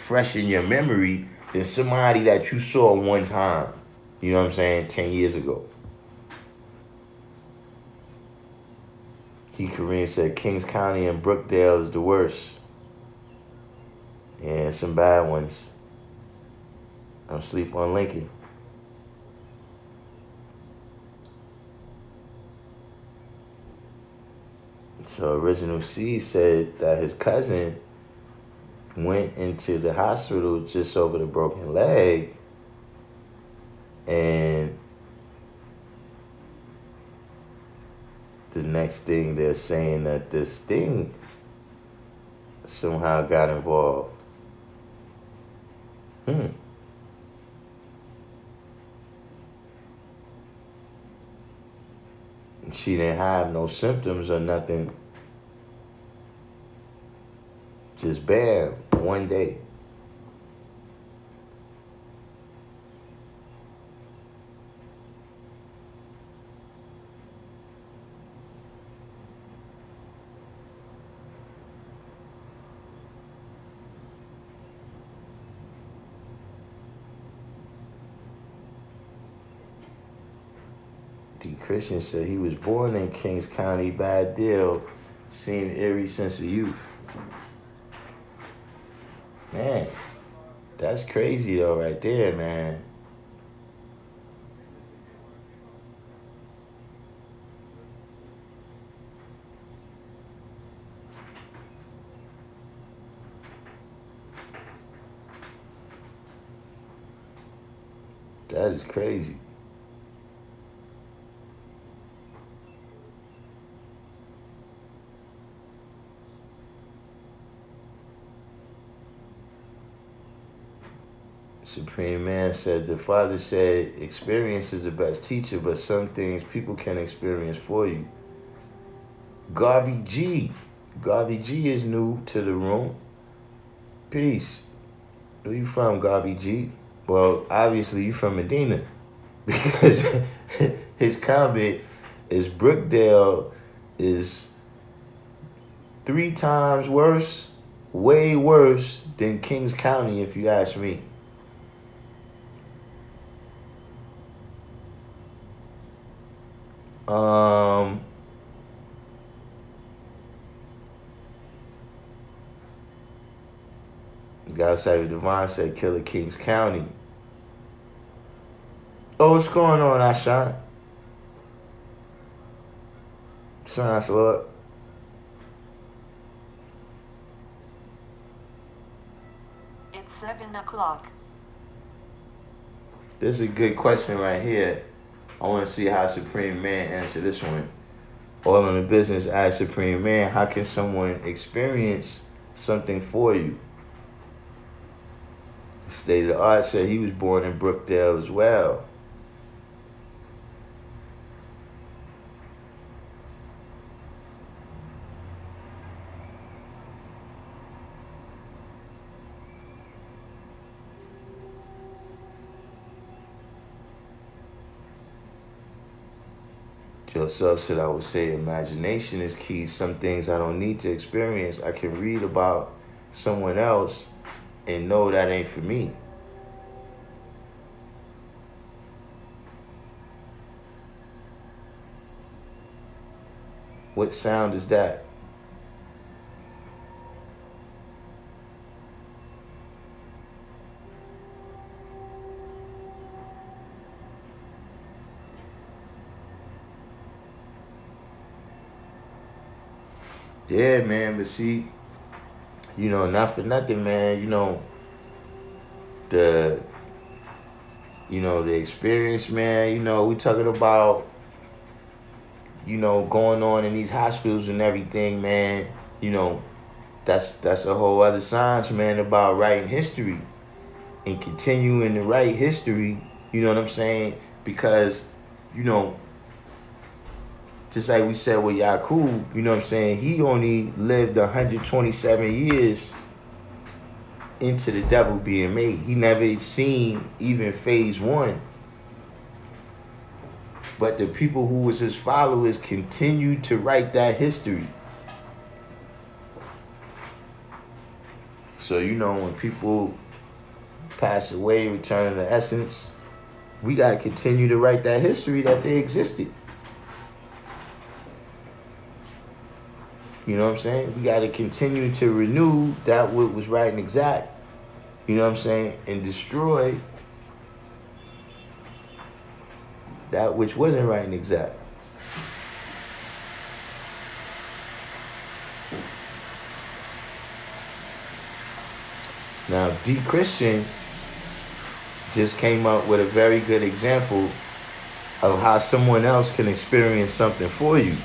fresh in your memory than somebody that you saw one time, 10 years ago. Kareem said Kings County and Brookdale is the worst. And some bad ones. Don't sleep on Lincoln. So Original C said that his cousin went into the hospital just over the broken leg, and the next thing they're saying that this thing somehow got involved. She didn't have no symptoms or nothing. Just bam, one day. D. Christian said he was born in Kings County, bad deal, seen eerie since of youth. Man, that's crazy though right there, man. That is crazy. Supreme Man said, the father said, experience is the best teacher, but some things people can experience for you. Garvey G. Garvey G is new to the room. Peace. Where you from, Garvey G? Well, obviously you from Medina. Because his comment is Brookdale is 3 times worse, way worse than Kings County, if you ask me. God Saved Divine said Killer Kings County. Oh, what's going on, Ashan? Science Lord. It's 7 o'clock. This is a good question right here. I want to see how Supreme Man answer this one. All in the business as Supreme Man, how can someone experience something for you? State of the Art said he was born in Brookdale as well. Joseph said, I would say imagination is key. Some things I don't need to experience. I can read about someone else and know that ain't for me. What sound is that? Yeah, man, but see, not for nothing, man, the the experience, man, we talking about, going on in these hospitals and everything, man, that's a whole other science, man, about writing history and continuing to write history, you know what I'm saying? Because, you know, just like we said with Yacub, you know what I'm saying, he only lived 127 years into the devil being made. He never seen even phase one. But the people who was his followers continued to write that history. So, when people pass away, return to essence, we got to continue to write that history that they existed. You know what I'm saying? We got to continue to renew that what was right and exact. You know what I'm saying? And destroy that which wasn't right and exact. Now, D. Christian just came up with a very good example of how someone else can experience something for you.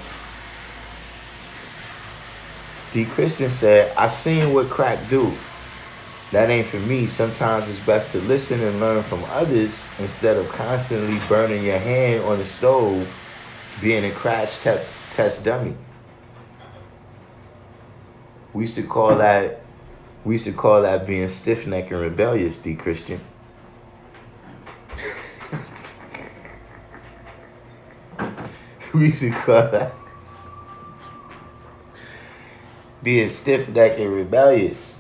D. Christian said, I seen what crack do. That ain't for me. Sometimes it's best to listen and learn from others instead of constantly burning your hand on the stove, being a crash test dummy. We used to call that being stiff-necked and rebellious, D. Christian. We used to call that being stiff-necked and rebellious.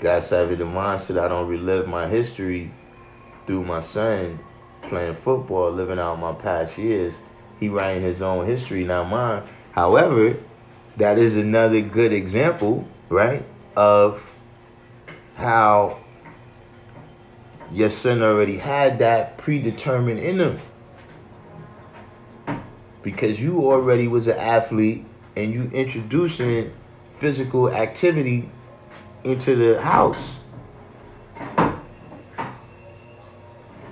God saved the mindset. I don't relive my history through my son playing football, living out my past years. He writing his own history, not mine. However, that is another good example, right, of how your son already had that predetermined in him. Because you already was an athlete and you introducing physical activity into the house.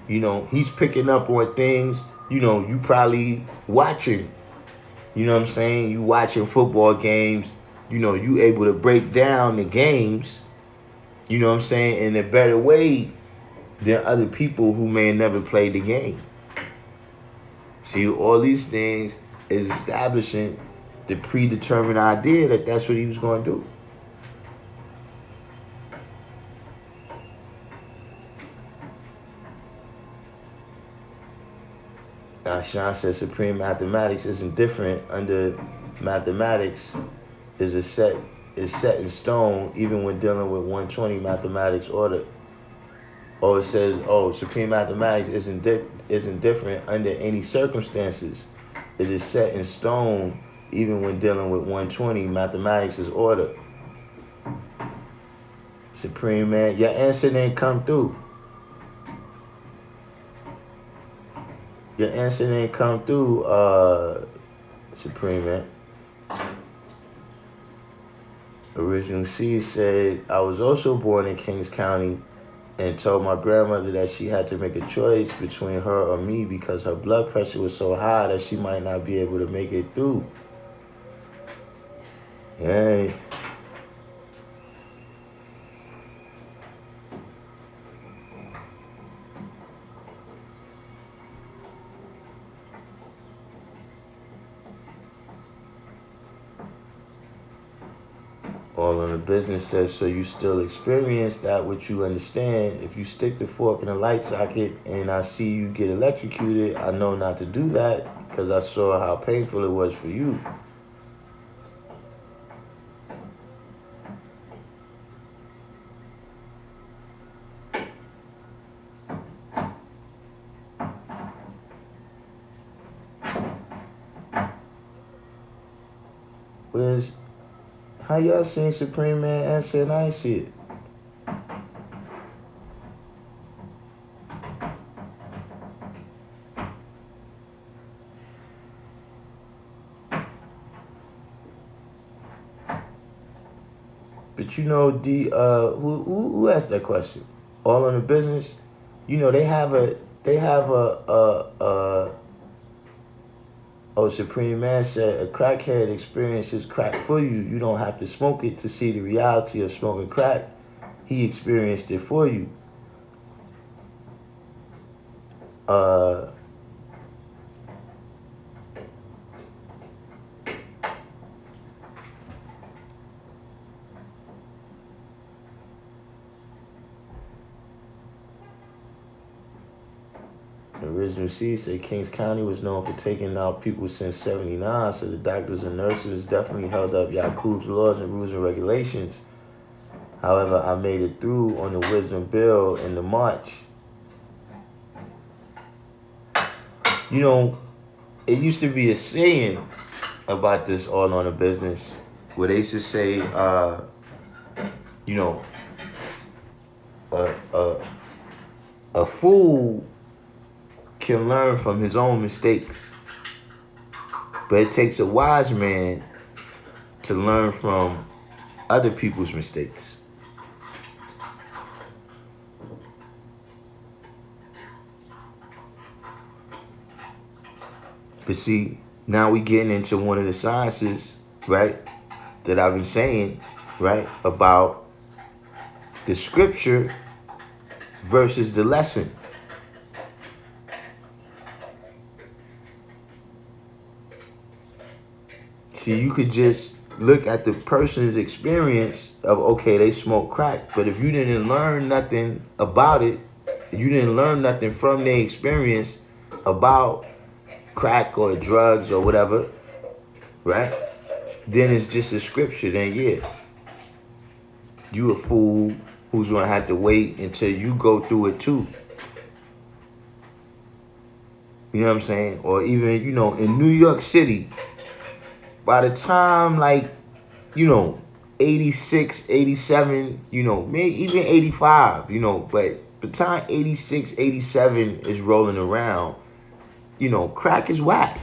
He's picking up on things, you probably watching, you know what I'm saying? You watching football games, you able to break down the games, you know what I'm saying, in a better way than other people who may have never played the game. See, all these things is establishing the predetermined idea that that's what he was going to do. Sean says supreme mathematics isn't different. Under mathematics is set in stone even when dealing with 120 mathematics order. Or it says, supreme mathematics isn't different under any circumstances. It is set in stone even when dealing with 120 mathematics is order. Supreme man, your answer didn't come through. Your answer didn't come through, Supreme man. Original C said, I was also born in Kings County and told my grandmother that she had to make a choice between her or me because her blood pressure was so high that she might not be able to make it through. Yeah. All on the business says, so you still experience that which you understand. If you stick the fork in a light socket and I see you get electrocuted, I know not to do that because I saw how painful it was for you. Where's how y'all seen Supreme Man answer and I ain't see it? But you know, who asked that question? All on the business. You know, they have a Supreme Man said, a crackhead experiences crack for you. You don't have to smoke it to see the reality of smoking crack. He experienced it for you. Original C said Kings County was known for taking out people since 79, so the doctors and nurses definitely held up Yacub's laws and rules and regulations. However, I made it through on the wisdom bill in the March. You know, it used to be a saying about this all on the business where they used to say, a fool can learn from his own mistakes, but it takes a wise man to learn from other people's mistakes. But see, now we getting into one of the sciences, right, that I've been saying, right, about the scripture versus the lesson. See, you could just look at the person's experience of, okay, they smoke crack. But if you didn't learn nothing about it, you didn't learn nothing from their experience about crack or drugs or whatever, right? Then it's just a scripture. Then, yeah, you a fool who's going to have to wait until you go through it too. You know what I'm saying? Or even, in New York City, by the time, 86, 87, maybe even 85, but by the time 86, 87 is rolling around, crack is whack.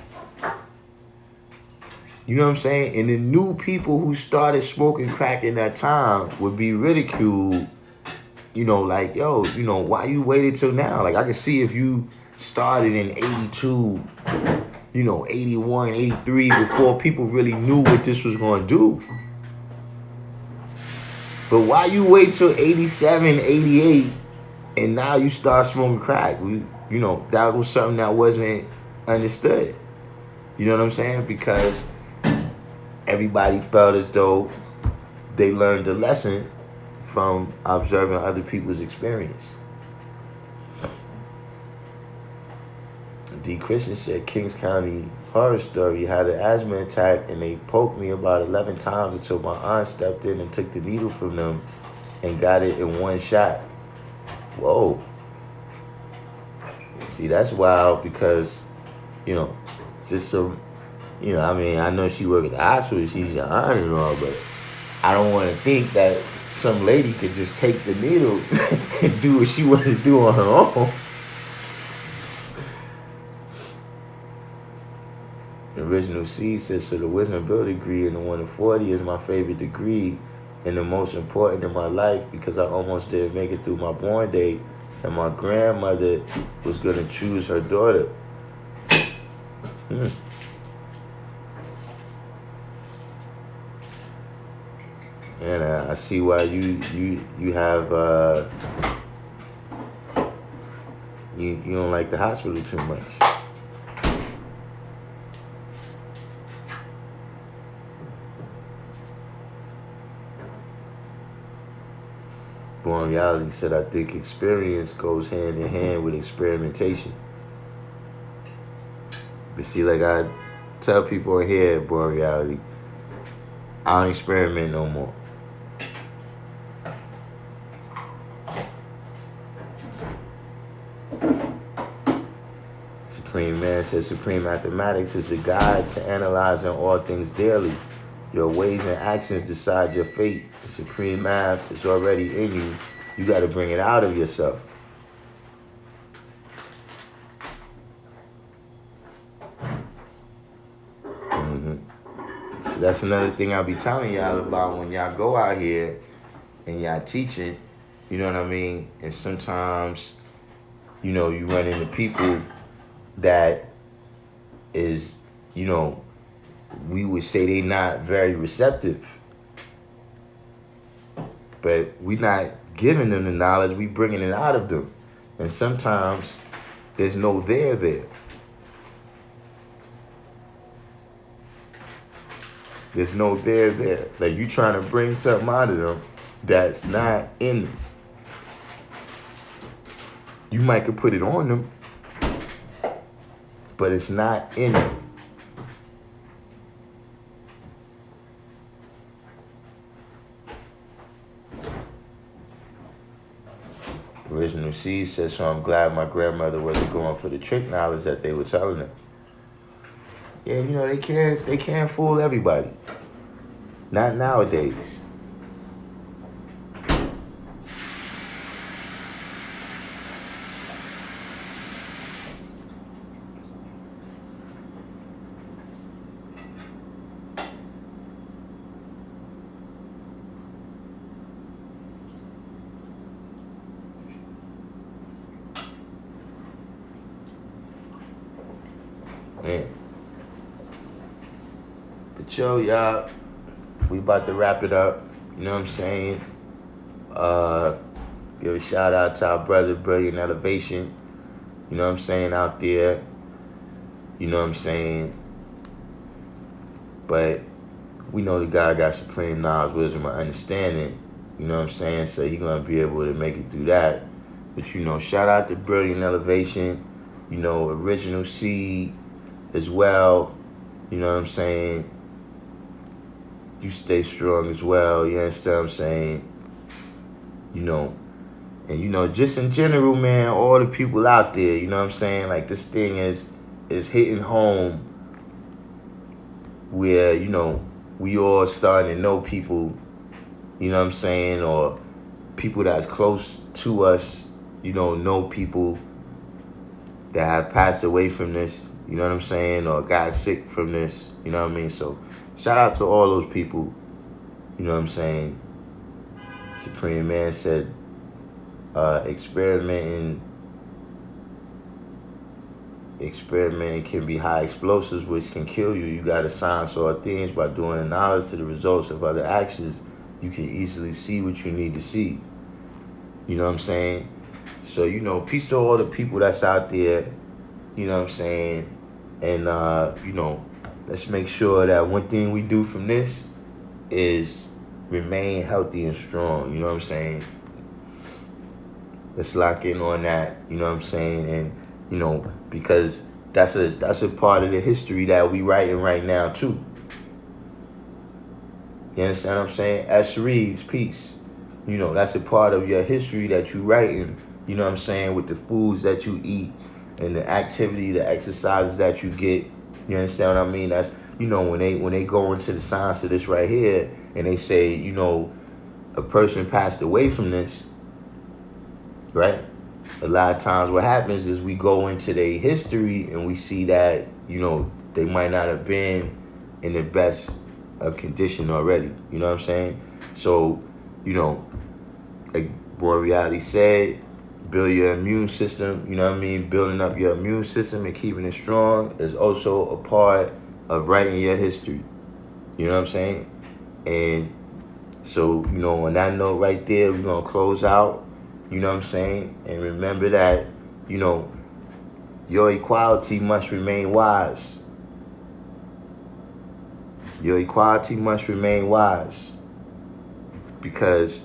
You know what I'm saying? And the new people who started smoking crack in that time would be ridiculed, why you waited till now? Like, I can see if you started in 82, 81, 83, before people really knew what this was going to do. But why you wait till 87, 88, and now you start smoking crack? That was something that wasn't understood. You know what I'm saying? Because everybody felt as though they learned the lesson from observing other people's experience. D. Christian said Kings County horror story had an asthma attack and they poked me about 11 times until my aunt stepped in and took the needle from them and got it in one shot. Whoa. See, that's wild because, just some, I mean, I know she worked at the hospital, she's your aunt and all, but I don't want to think that some lady could just take the needle and do what she wanted to do on her own. The original C says, so the wisdom bill degree and the 140 is my favorite degree and the most important in my life because I almost didn't make it through my born date and my grandmother was going to choose her daughter. And I see why you have you don't like the hospital too much. Born Reality said, I think experience goes hand in hand with experimentation. But see, like I tell people here, Born Reality, I don't experiment no more. Supreme Man says, Supreme Mathematics is a guide to analyzing all things daily. Your ways and actions decide your fate. The Supreme Math is already in you. You got to bring it out of yourself. So that's another thing I'll be telling y'all about when y'all go out here and y'all teaching, you know what I mean? And sometimes, you run into people that is, we would say they not very receptive. But we not giving them the knowledge, we bringing it out of them. And sometimes there's no there. There's no there. Like you trying to bring something out of them that's not in them. You might could put it on them, but it's not in them. Original C says, so I'm glad my grandmother wasn't going for the trick knowledge that they were telling her. Yeah, they can't fool everybody. Not nowadays. Man. But y'all, we about to wrap it up. You know what I'm saying? Give a shout out to our brother, Brilliant Elevation. You know what I'm saying, out there. You know what I'm saying? But we know the God got supreme knowledge, wisdom, and understanding. You know what I'm saying? So you're going to be able to make it through that. But, shout out to Brilliant Elevation. Original Seed as well. You know what I'm saying? You stay strong as well. You understand what I'm saying? And just in general, man, all the people out there, you know what I'm saying? Like this thing is hitting home where, we all starting to know people, you know what I'm saying? Or people that's close to us, know people that have passed away from this, you know what I'm saying? Or got sick from this, you know what I mean? So shout out to all those people, you know what I'm saying? Supreme Man said, experimenting can be high explosives, which can kill you. You got to silence all things by doing the knowledge to the results of other actions. You can easily see what you need to see. You know what I'm saying? So, peace to all the people that's out there, you know what I'm saying? And, let's make sure that one thing we do from this is remain healthy and strong, you know what I'm saying? Let's lock in on that, you know what I'm saying? And, because That's a part of the history that we writing right now too. You understand what I'm saying? As Reeves, peace. You know, that's a part of your history that you writing, you know what I'm saying, with the foods that you eat and the activity, the exercises that you get. You understand what I mean? That's, you know, when they go into the science of this right here and they say, you know, a person passed away from this, right? A lot of times what happens is we go into their history and we see that, you know, they might not have been in the best of condition already. You know what I'm saying? So, you know, like Boy Reality said, build your immune system. You know what I mean? Building up your immune system and keeping it strong is also a part of writing your history. You know what I'm saying? And so, you know, on that note right there, we're going to close out. You know what I'm saying? And remember that, you know, your equality must remain wise. Your equality must remain wise. Because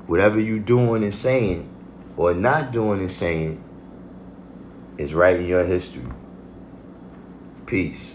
whatever you're doing and saying or not doing and saying is writing your history. Peace.